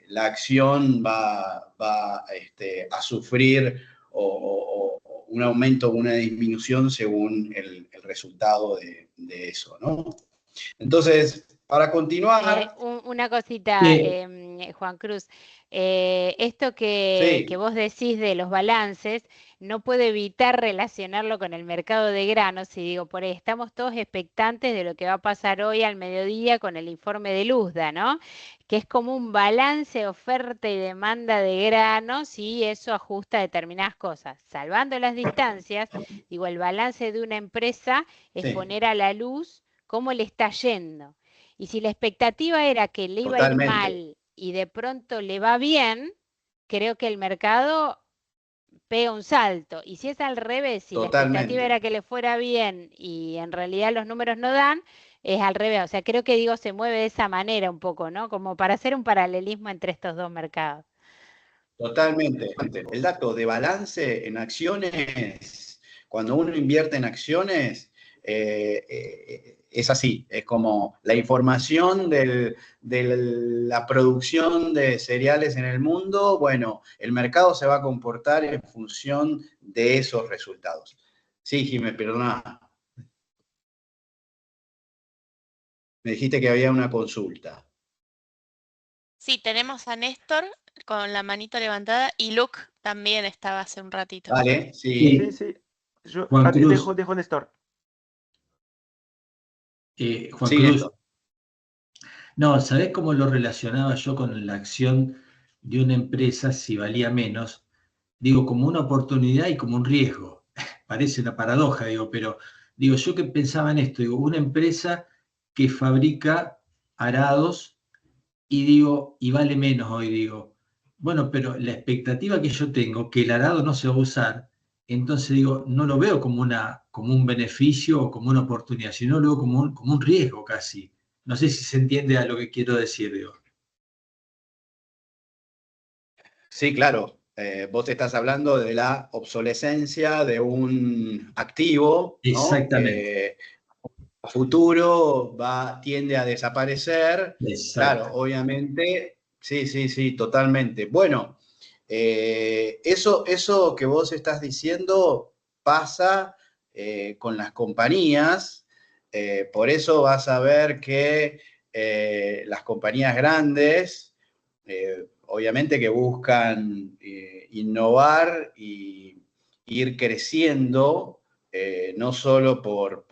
S4: la acción va a sufrir un aumento o una disminución según el resultado de eso, ¿no? Entonces, para continuar...
S1: Una cosita, Juan Cruz. Esto que
S4: Sí,
S1: vos decís de los balances, no puedo evitar relacionarlo con el mercado de granos y digo, por ahí estamos todos expectantes de lo que va a pasar hoy al mediodía con el informe de Luzda, ¿no? Que es como un balance, oferta y demanda de granos y eso ajusta determinadas cosas. Salvando las distancias, digo, el balance de una empresa es
S4: sí,
S1: poner a la luz cómo le está yendo. Y si la expectativa era que le iba a ir
S4: totalmente,
S1: mal y de pronto le va bien, creo que el mercado pega un salto. Y si es al revés, si la expectativa
S4: totalmente.
S1: era que le fuera bien y en realidad los números no dan, es al revés. O sea, creo que digo, se mueve de esa manera un poco, ¿no? Como para hacer un paralelismo entre estos dos mercados.
S4: Totalmente. El dato de balance en acciones, cuando uno invierte en acciones, es así, es como la información de la producción de cereales en el mundo, bueno, el mercado se va a comportar en función de esos resultados. Sí, Jimé, perdona, me dijiste que había una consulta.
S3: Sí, tenemos a Néstor con la manito levantada y Luke también estaba hace un ratito.
S4: Vale,
S6: Sí,
S4: sí,
S6: sí.
S5: Juan Cruz,
S6: Dejo Néstor.
S5: Juan
S4: sí,
S5: Cruz,
S4: Néstor.
S5: no, ¿sabés cómo lo relacionaba yo con la acción de una empresa si valía menos? digo, como una oportunidad y como un riesgo. Parece una paradoja, digo, pero digo, yo que pensaba en esto, digo, una empresa que fabrica arados y digo, y vale menos hoy, digo, bueno, pero la expectativa que yo tengo, que el arado no se va a usar, entonces digo, no lo veo como un beneficio o como una oportunidad, sino lo veo como un riesgo casi. No sé si se entiende a lo que quiero decir, digo.
S4: Sí, claro. Vos estás hablando de la obsolescencia de un activo, ¿no?
S5: Exactamente,
S4: Que a futuro tiende a desaparecer. Claro,
S5: exacto.
S4: obviamente, sí, sí, sí, totalmente. Bueno, eso que vos estás diciendo pasa con las compañías. Por eso vas a ver que las compañías grandes, obviamente que buscan innovar y ir creciendo, no solo por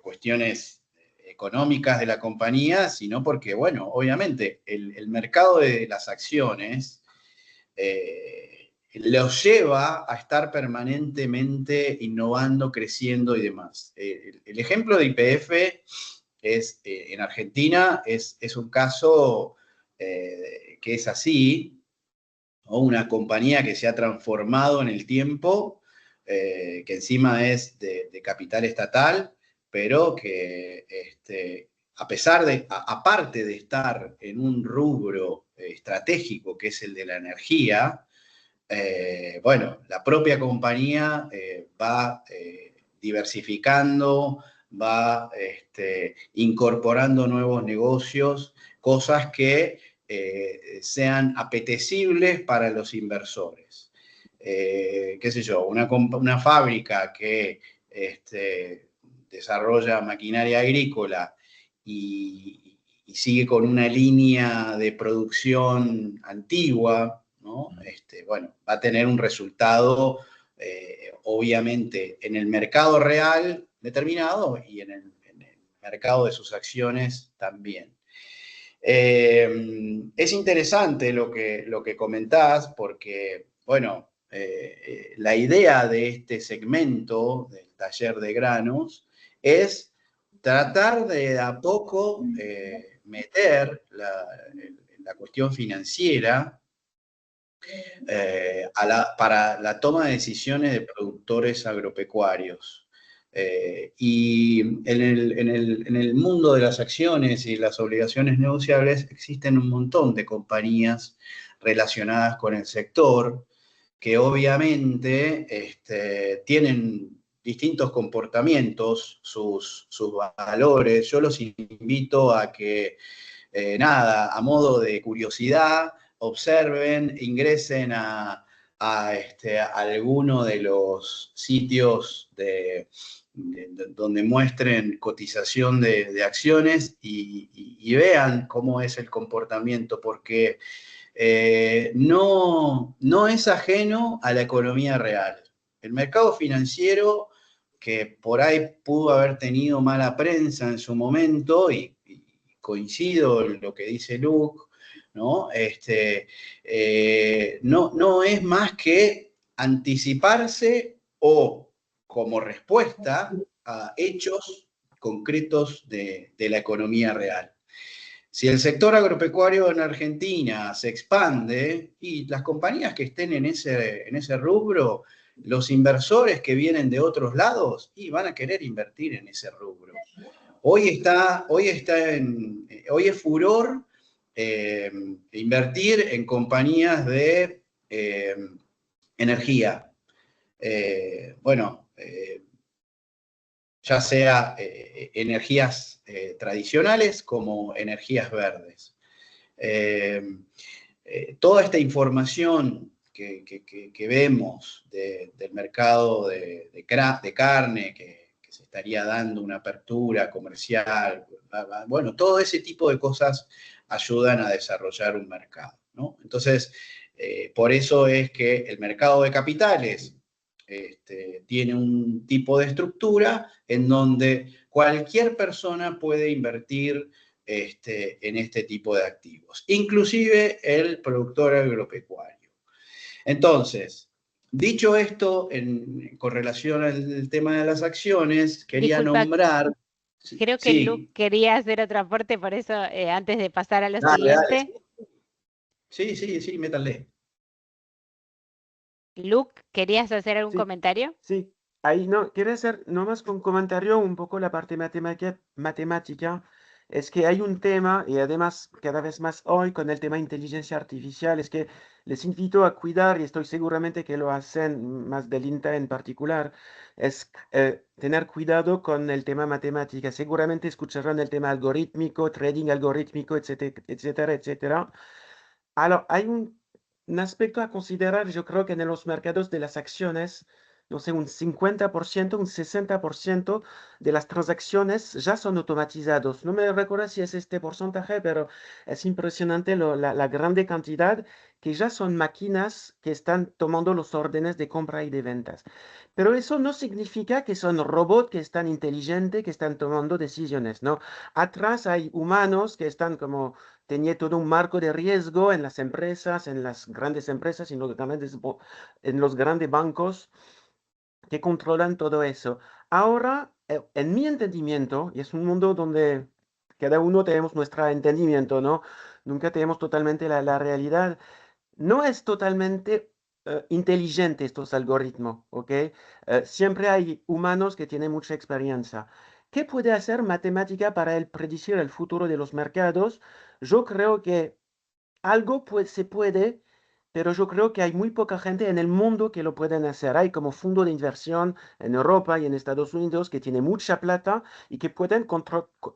S4: cuestiones económicas de la compañía, sino porque, bueno, obviamente el mercado de las acciones los lleva a estar permanentemente innovando, creciendo y demás. El ejemplo de YPF es, en Argentina es un caso que es así, ¿no? Una compañía que se ha transformado en el tiempo, que encima es de capital estatal, pero que a pesar de, aparte de estar en un rubro estratégico que es el de la energía, bueno, la propia compañía va diversificando, va incorporando nuevos negocios, cosas que sean apetecibles para los inversores. Qué sé yo, una fábrica que desarrolla maquinaria agrícola y sigue con una línea de producción antigua, ¿no? Bueno, va a tener un resultado, obviamente, en el mercado real determinado y en el mercado de sus acciones también. Es interesante lo que comentás porque, bueno, la idea de este segmento del taller de granos es tratar de a poco meter la cuestión financiera para la toma de decisiones de productores agropecuarios. Y en el mundo de las acciones y las obligaciones negociables existen un montón de compañías relacionadas con el sector que obviamente tienen distintos comportamientos, sus valores. Yo los invito a que, nada, a modo de curiosidad, observen, ingresen a alguno de los sitios donde muestren cotización de acciones y vean cómo es el comportamiento, porque no es ajeno a la economía real. El mercado financiero, que por ahí pudo haber tenido mala prensa en su momento, y coincido en lo que dice Luke, ¿no? No es más que anticiparse o como respuesta a hechos concretos de la economía real. Si el sector agropecuario en Argentina se expande y las compañías que estén en ese rubro, los inversores que vienen de otros lados y van a querer invertir en ese rubro. Hoy es furor invertir en compañías de energía. Bueno, ya sea energías tradicionales como energías verdes. Toda esta información que vemos del mercado de carne, que se estaría dando una apertura comercial, bueno, todo ese tipo de cosas ayudan a desarrollar un mercado, ¿no? Entonces, por eso es que el mercado de capitales tiene un tipo de estructura en donde cualquier persona puede invertir en este tipo de activos, inclusive el productor agropecuario. Entonces, Dicho esto, con relación al tema de las acciones, quería
S1: Disculpa,
S4: nombrar...
S1: creo que Luke
S4: Sí,
S1: quería hacer otro aporte, por eso antes de pasar a lo
S4: dale, dale.
S1: siguiente,
S4: Sí, métanle.
S1: Luke, ¿querías hacer algún
S6: Sí,
S1: comentario?
S6: sí. Ahí no, quiero hacer nomás con comentario un poco la parte matemática. Es que hay un tema, y además cada vez más hoy con el tema de inteligencia artificial, es que les invito a cuidar, y estoy seguramente que lo hacen más del INTA en particular, es tener cuidado con el tema matemática. Seguramente escucharán el tema algorítmico, trading algorítmico, etcétera, etcétera, etcétera. Ahora, hay un aspecto a considerar, yo creo que en los mercados de las acciones, no sé, un 50%, un 60% de las transacciones ya son automatizados. No me recuerdo si es este porcentaje, pero es impresionante la grande cantidad que ya son máquinas que están tomando los órdenes de compra y de ventas. Pero eso no significa que son robots que están inteligentes, que están tomando decisiones, ¿no? Atrás hay humanos que están como tenía todo un marco de riesgo en las empresas, en las grandes empresas y en los grandes bancos que controlan todo eso. Ahora, en mi entendimiento, y es un mundo donde cada uno tenemos nuestro entendimiento, ¿no? Nunca tenemos totalmente la realidad. No es totalmente inteligente estos algoritmos, ¿ok? Siempre hay humanos que tienen mucha experiencia. ¿Qué puede hacer matemática para predecir el futuro de los mercados? Yo creo que algo pues, se puede, pero yo creo que hay muy poca gente en el mundo que lo pueden hacer. Hay como fondo de inversión en Europa y en Estados Unidos que tiene mucha plata y que pueden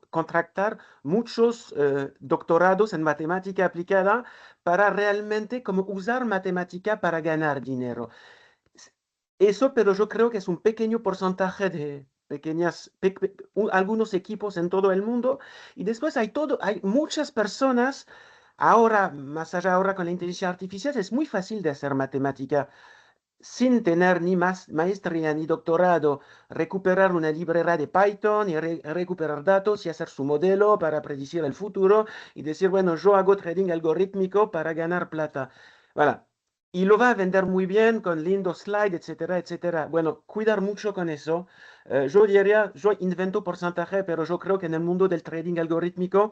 S6: contratar muchos doctorados en matemática aplicada para realmente como usar matemática para ganar dinero. Eso, pero yo creo que es un pequeño porcentaje de algunos equipos en todo el mundo. Y después hay muchas personas. Ahora, más allá ahora con la inteligencia artificial, es muy fácil de hacer matemática sin tener ni más maestría ni doctorado, recuperar una librería de Python y recuperar datos y hacer su modelo para predecir el futuro y decir, bueno, yo hago trading algorítmico para ganar plata. Voilà. Y lo va a vender muy bien con lindos slides, etcétera, etcétera. Bueno, cuidar mucho con eso. Yo diría, yo invento porcentaje, pero yo creo que en el mundo del trading algorítmico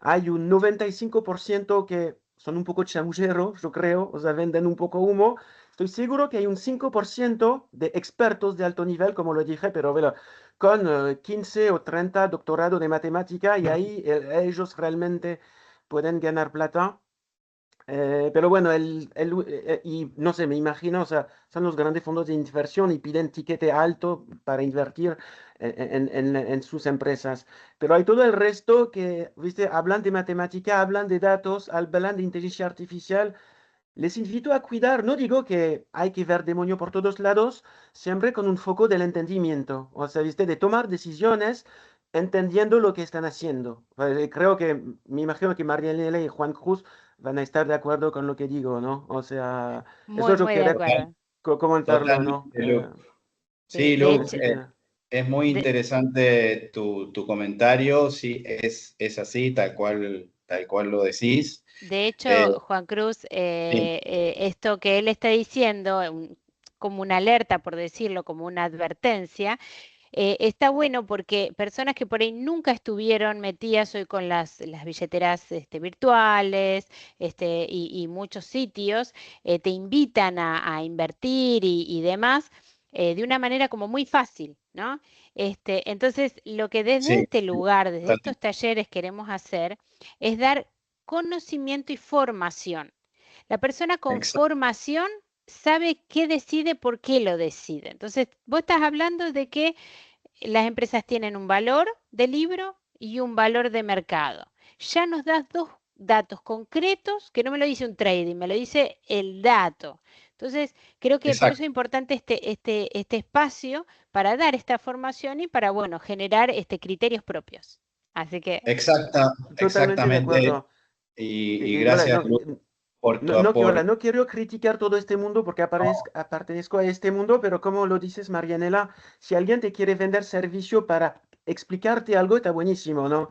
S6: hay un 95% que son un poco chamulleros, yo creo, o sea, venden un poco humo. Estoy seguro que hay un 5% de expertos de alto nivel, como lo dije, pero bueno, con 15 o 30 doctorados de matemática y ahí ellos realmente pueden ganar plata. Pero bueno, y no sé, me imagino, o sea, son los grandes fondos de inversión y piden tiquete alto para invertir en sus empresas. Pero hay todo el resto que, viste, hablan de matemática, hablan de datos, hablan de inteligencia artificial. Les invito a cuidar, no digo que hay que ver demonio por todos lados, siempre con un foco del entendimiento, o sea, ¿viste? De tomar decisiones entendiendo lo que están haciendo. Creo que, me imagino que Marianela y Juan Cruz van a estar de acuerdo con lo que digo, ¿no? O sea, eso
S1: Muy,
S6: yo
S1: muy de
S6: quería
S1: acuerdo.
S6: comentarlo, ¿no?
S4: Totalmente, Lu.
S1: Sí,
S4: Sí,
S1: de
S4: Lu,
S1: hecho,
S6: Así que,
S4: es muy
S1: de,
S4: interesante tu comentario. Sí, es así, tal cual lo decís.
S1: de
S4: Eh,
S1: hecho, Juan Cruz,
S4: sí,
S1: esto que él está diciendo, como una alerta, por decirlo, como una advertencia, está bueno porque personas que por ahí nunca estuvieron metidas hoy con las billeteras virtuales y muchos sitios, te invitan a invertir y demás de una manera como muy fácil, ¿no? Entonces, lo que desde
S4: sí,
S1: este lugar, desde estos
S4: totalmente.
S1: talleres queremos hacer es dar conocimiento y formación. La persona con
S4: Exacto.
S1: formación sabe qué decide, por qué lo decide. Entonces, vos estás hablando de que las empresas tienen un valor de libro y un valor de mercado. Ya nos das dos datos concretos que no me lo dice un trading, me lo dice el dato. Entonces, creo que por eso
S4: Exacto.
S1: es importante este espacio para dar esta formación y para, bueno, generar criterios propios. Así que,
S6: totalmente de
S4: Exactamente.
S6: acuerdo.
S4: Y
S6: Voilà,
S4: gracias,
S6: no,
S4: Lu, por tu
S6: voilà,
S4: aporte.
S6: no quiero criticar todo este mundo porque
S4: No,
S6: pertenezco a este mundo, pero como lo dices, Marianela, si alguien te quiere vender servicio para explicarte algo está buenísimo, ¿no?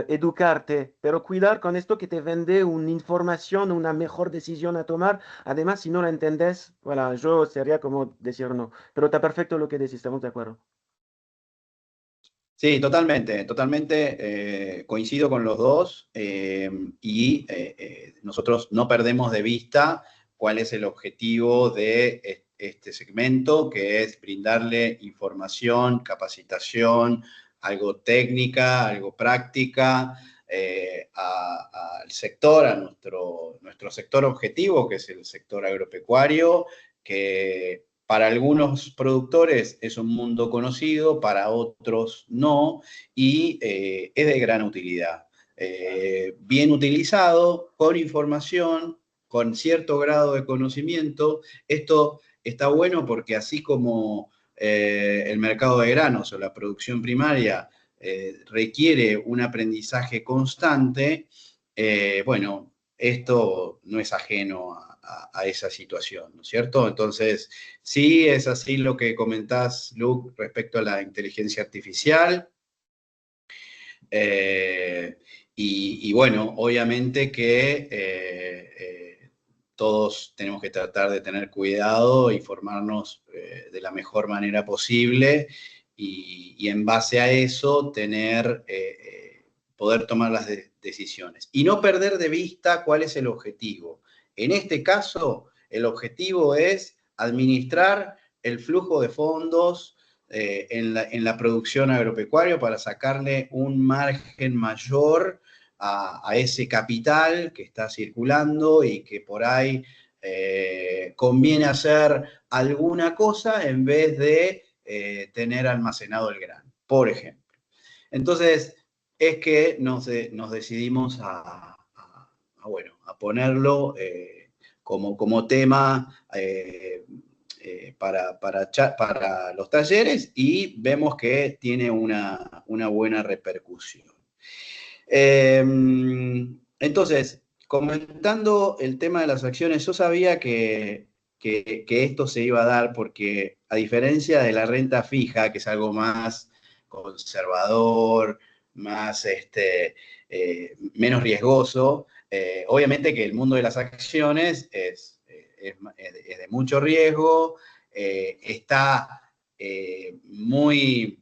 S6: Educarte, pero cuidar con esto que te vende una información, una mejor decisión a tomar. Además, si no la entendés, voilà, yo sería como decir no. Pero está perfecto lo que decís, estamos de acuerdo.
S4: Sí, totalmente, totalmente coincido con los dos y nosotros no perdemos de vista cuál es el objetivo de este segmento, que es brindarle información, capacitación, algo técnica, algo práctica al sector, a nuestro sector objetivo, que es el sector agropecuario, que para algunos productores es un mundo conocido, para otros no, y es de gran utilidad. Bien utilizado, con información, con cierto grado de conocimiento, esto está bueno porque así como el mercado de granos o la producción primaria requiere un aprendizaje constante, bueno, esto no es ajeno a esa situación, ¿no es cierto? Entonces, sí, es así lo que comentás, Luke, respecto a la inteligencia artificial. Y bueno, obviamente que todos tenemos que tratar de tener cuidado y formarnos de la mejor manera posible y en base a eso poder tomar las decisiones. Y no perder de vista cuál es el objetivo. En este caso, el objetivo es administrar el flujo de fondos en la producción agropecuaria para sacarle un margen mayor a ese capital que está circulando y que por ahí conviene hacer alguna cosa en vez de tener almacenado el grano, por ejemplo. Entonces, es que nos decidimos bueno, a ponerlo como tema para los talleres y vemos que tiene una buena repercusión. Entonces, comentando el tema de las acciones, yo sabía que esto se iba a dar porque a diferencia de la renta fija, que es algo más conservador, más menos riesgoso, obviamente que el mundo de las acciones es de mucho riesgo, está muy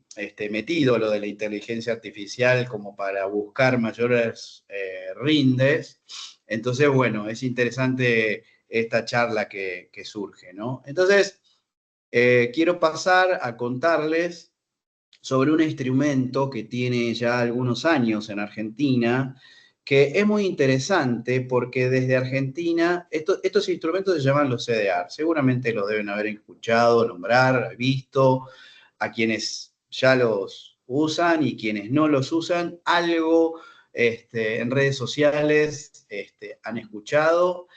S4: metido lo de la inteligencia artificial como para buscar mayores rindes. Entonces, bueno, es interesante esta charla que surge, ¿no? Entonces, quiero pasar a contarles sobre un instrumento que tiene ya algunos años en Argentina, que es muy interesante porque desde Argentina, estos instrumentos se llaman los CDR, seguramente los deben haber escuchado, nombrar, visto, a quienes ya los usan y quienes no los usan, algo en redes sociales han escuchado.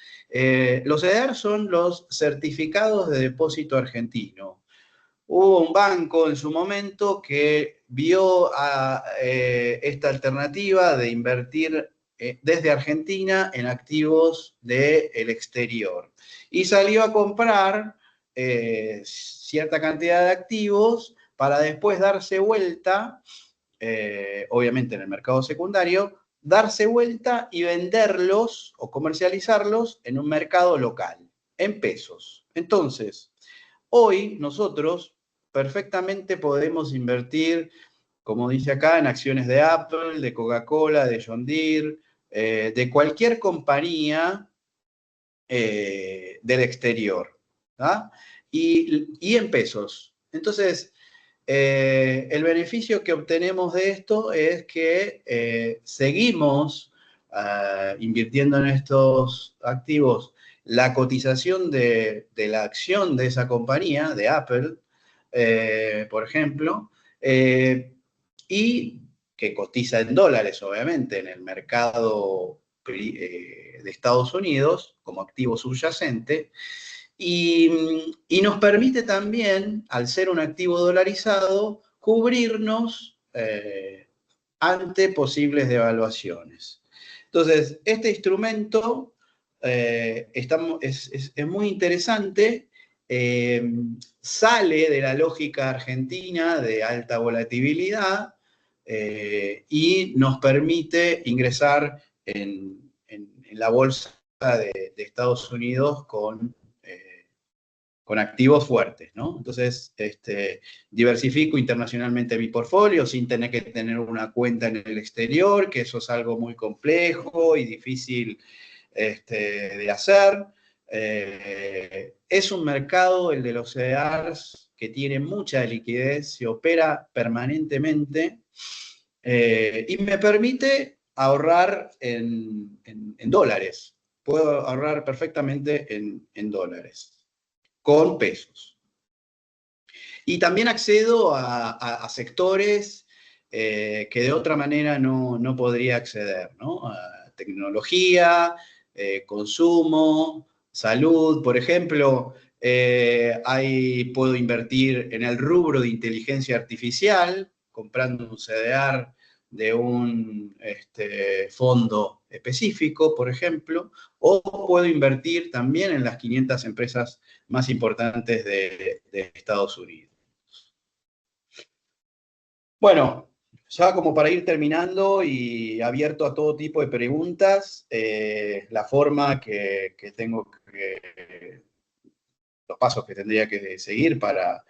S4: Los CDR son los certificados de depósito argentino. Hubo un banco en su momento que vio esta alternativa de invertir desde Argentina en activos del exterior y salió a comprar cierta cantidad de activos para después darse vuelta, obviamente en el mercado secundario, darse vuelta y venderlos o comercializarlos en un mercado local, en pesos. Entonces, hoy nosotros perfectamente podemos invertir, como dice acá, en acciones de Apple, de Coca-Cola, de John Deere, de cualquier compañía del exterior, ¿tá? Y en pesos. Entonces, el beneficio que obtenemos de esto es que seguimos invirtiendo en estos activos la cotización de la acción de esa compañía, de Apple, por ejemplo, y que cotiza en dólares, obviamente, en el mercado de Estados Unidos como activo subyacente, y nos permite también, al ser un activo dolarizado, cubrirnos ante posibles devaluaciones. Entonces, este instrumento es muy interesante sale de la lógica argentina de alta volatilidad y nos permite ingresar en la bolsa de Estados Unidos con activos fuertes, ¿no? Entonces, diversifico internacionalmente mi portfolio sin tener que tener una cuenta en el exterior, que eso es algo muy complejo y difícil de hacer. Es un mercado, el de los CDRs, que tiene mucha liquidez, se opera permanentemente y me permite ahorrar en dólares. Puedo ahorrar perfectamente en dólares, con pesos. Y también accedo a sectores que de otra manera no podría acceder, ¿no? A tecnología, consumo, salud, por ejemplo. Puedo invertir en el rubro de inteligencia artificial, comprando un CDR de un fondo específico, por ejemplo, o puedo invertir también en las 500 empresas más importantes de Estados Unidos. Bueno, ya como para ir terminando y abierto a todo tipo de preguntas, la forma que tengo los pasos que tendría que seguir para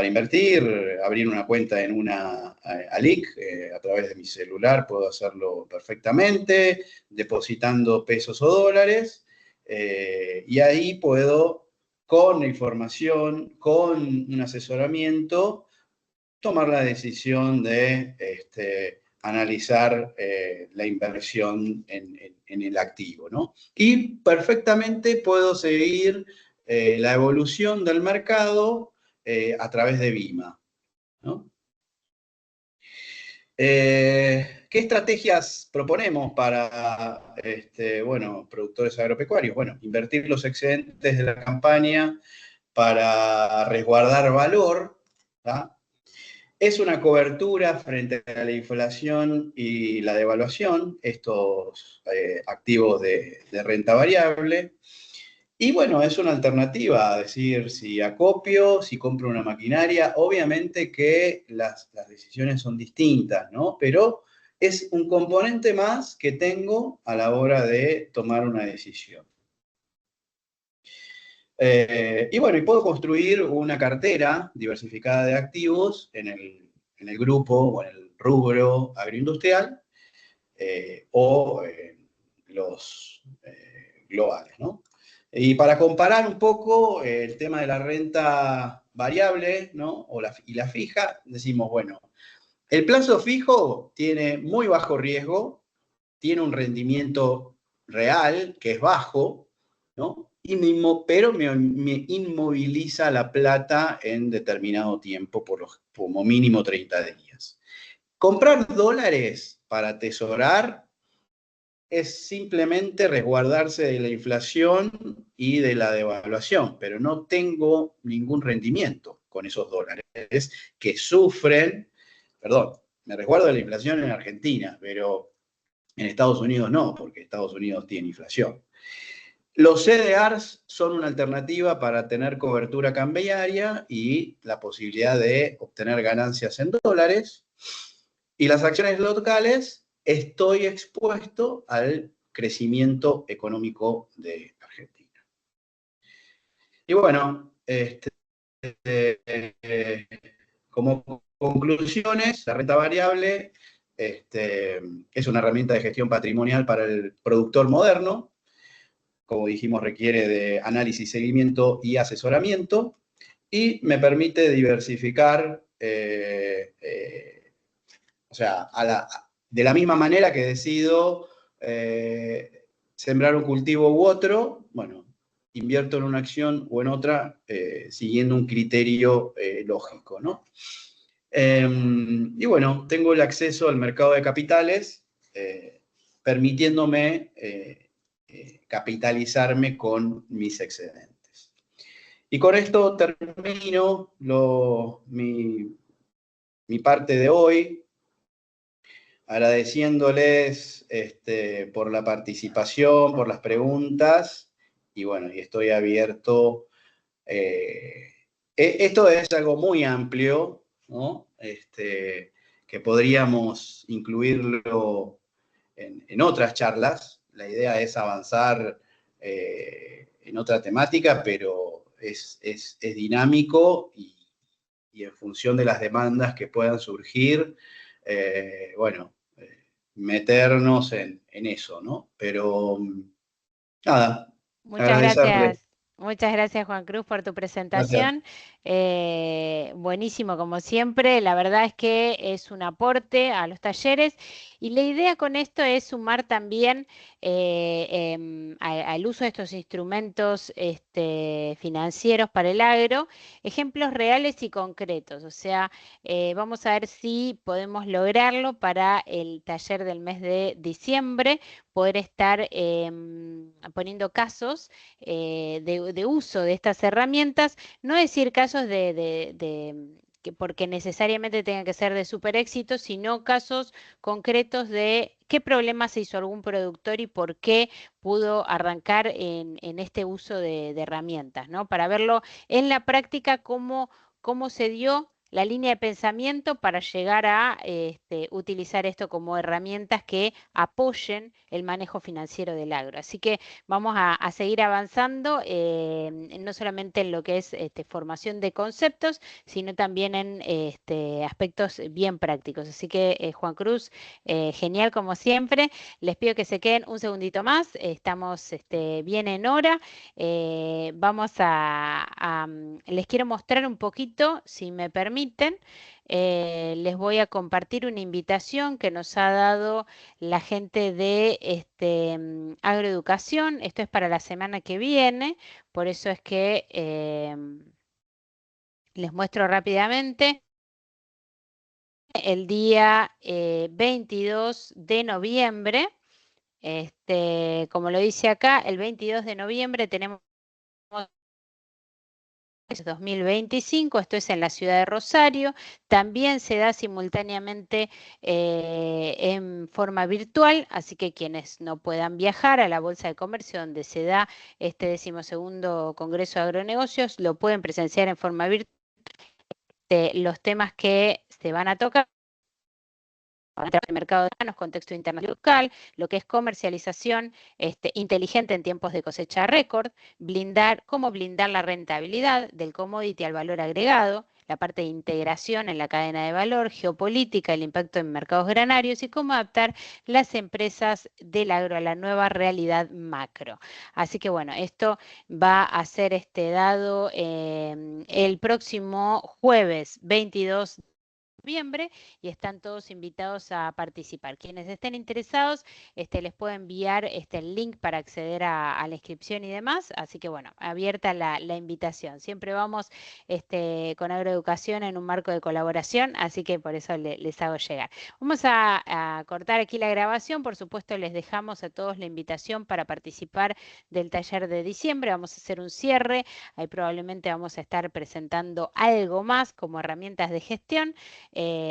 S4: invertir, abrir una cuenta en una ALIC, a través de mi celular puedo hacerlo perfectamente, depositando pesos o dólares, y ahí puedo, con información, con un asesoramiento, tomar la decisión de analizar la inversión en el activo, ¿no? Y perfectamente puedo seguir la evolución del mercado a través de BIMA, ¿no? ¿Qué estrategias proponemos para productores agropecuarios? Bueno, invertir los excedentes de la campaña para resguardar valor, ¿tá? Es una cobertura frente a la inflación y la devaluación, estos activos de renta variable. Y bueno, es una alternativa, decir, si acopio, si compro una maquinaria, obviamente que las decisiones son distintas, ¿no? Pero es un componente más que tengo a la hora de tomar una decisión. Y bueno, y puedo construir una cartera diversificada de activos en el grupo o en el rubro agroindustrial o los globales, ¿no? Y para comparar un poco el tema de la renta variable, ¿no? Y la fija, decimos, bueno, el plazo fijo tiene muy bajo riesgo, tiene un rendimiento real que es bajo, ¿no? Pero me inmoviliza la plata en determinado tiempo, como mínimo 30 días. Comprar dólares para atesorar es simplemente resguardarse de la inflación y de la devaluación, pero no tengo ningún rendimiento con esos dólares que sufren, perdón, me resguardo de la inflación en Argentina, pero en Estados Unidos no, porque Estados Unidos tiene inflación. Los CDRs son una alternativa para tener cobertura cambiaria y la posibilidad de obtener ganancias en dólares. Y las acciones locales, estoy expuesto al crecimiento económico de Argentina. Y bueno, como conclusiones, la renta variable es una herramienta de gestión patrimonial para el productor moderno. Como dijimos, requiere de análisis, seguimiento y asesoramiento, y me permite diversificar, o sea, de la misma manera que decido sembrar un cultivo u otro, bueno, invierto en una acción o en otra siguiendo un criterio lógico, ¿no? Y bueno, tengo el acceso al mercado de capitales, permitiéndome capitalizarme con mis excedentes. Y con esto termino mi parte de hoy, agradeciéndoles por la participación, por las preguntas, y bueno, y estoy abierto Esto es algo muy amplio, ¿no? Que podríamos incluirlo en otras charlas. La idea es avanzar en otra temática, pero es dinámico y en función de las demandas que puedan surgir, meternos en eso, ¿no? Pero nada, agradecerle.
S1: Muchas gracias Juan Cruz por tu
S4: Gracias.
S1: presentación. Buenísimo como siempre, la verdad es que es un aporte a los talleres y la idea con esto es sumar también al uso de estos instrumentos financieros para el agro, ejemplos reales y concretos. O sea, vamos a ver si podemos lograrlo para el taller del mes de diciembre, poder estar poniendo casos de uso de estas herramientas, no decir casos que porque necesariamente tengan que ser de super éxito, sino casos concretos de qué problema se hizo algún productor y por qué pudo arrancar en este uso de herramientas, ¿no? Para verlo en la práctica cómo se dio la línea de pensamiento para llegar a utilizar esto como herramientas que apoyen el manejo financiero del agro. Así que vamos a seguir avanzando, no solamente en lo que es formación de conceptos, sino también en aspectos bien prácticos. Así que, Juan Cruz, genial como siempre. Les pido que se queden un segundito más. Estamos bien en hora. Les quiero mostrar un poquito, si me permiten. Les voy a compartir una invitación que nos ha dado la gente de agroeducación. Esto es para la semana que viene, por eso es que les muestro rápidamente. El día 22 de noviembre, como lo dice acá, el 22 de noviembre tenemos 2025, esto es en la ciudad de Rosario, también se da simultáneamente en forma virtual, así que quienes no puedan viajar a la Bolsa de Comercio donde se da este 12º Congreso de Agronegocios, lo pueden presenciar en forma virtual. Los temas que se van a tocar: el mercado de granos, contexto internacional local, lo que es comercialización inteligente en tiempos de cosecha récord, cómo blindar la rentabilidad del commodity al valor agregado, la parte de integración en la cadena de valor, geopolítica, el impacto en mercados granarios y cómo adaptar las empresas del agro a la nueva realidad macro. Así que bueno, esto va a ser dado el próximo jueves 22 de noviembre y están todos invitados a participar. Quienes estén interesados, les puedo enviar el link para acceder a la inscripción y demás. Así que bueno, abierta la invitación. Siempre vamos con agroeducación en un marco de colaboración, así que por eso les hago llegar. Vamos a cortar aquí la grabación. Por supuesto, les dejamos a todos la invitación para participar del taller de diciembre. Vamos a hacer un cierre. Ahí probablemente vamos a estar presentando algo más como herramientas de gestión.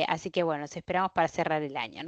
S1: Así que bueno, nos esperamos para cerrar el año.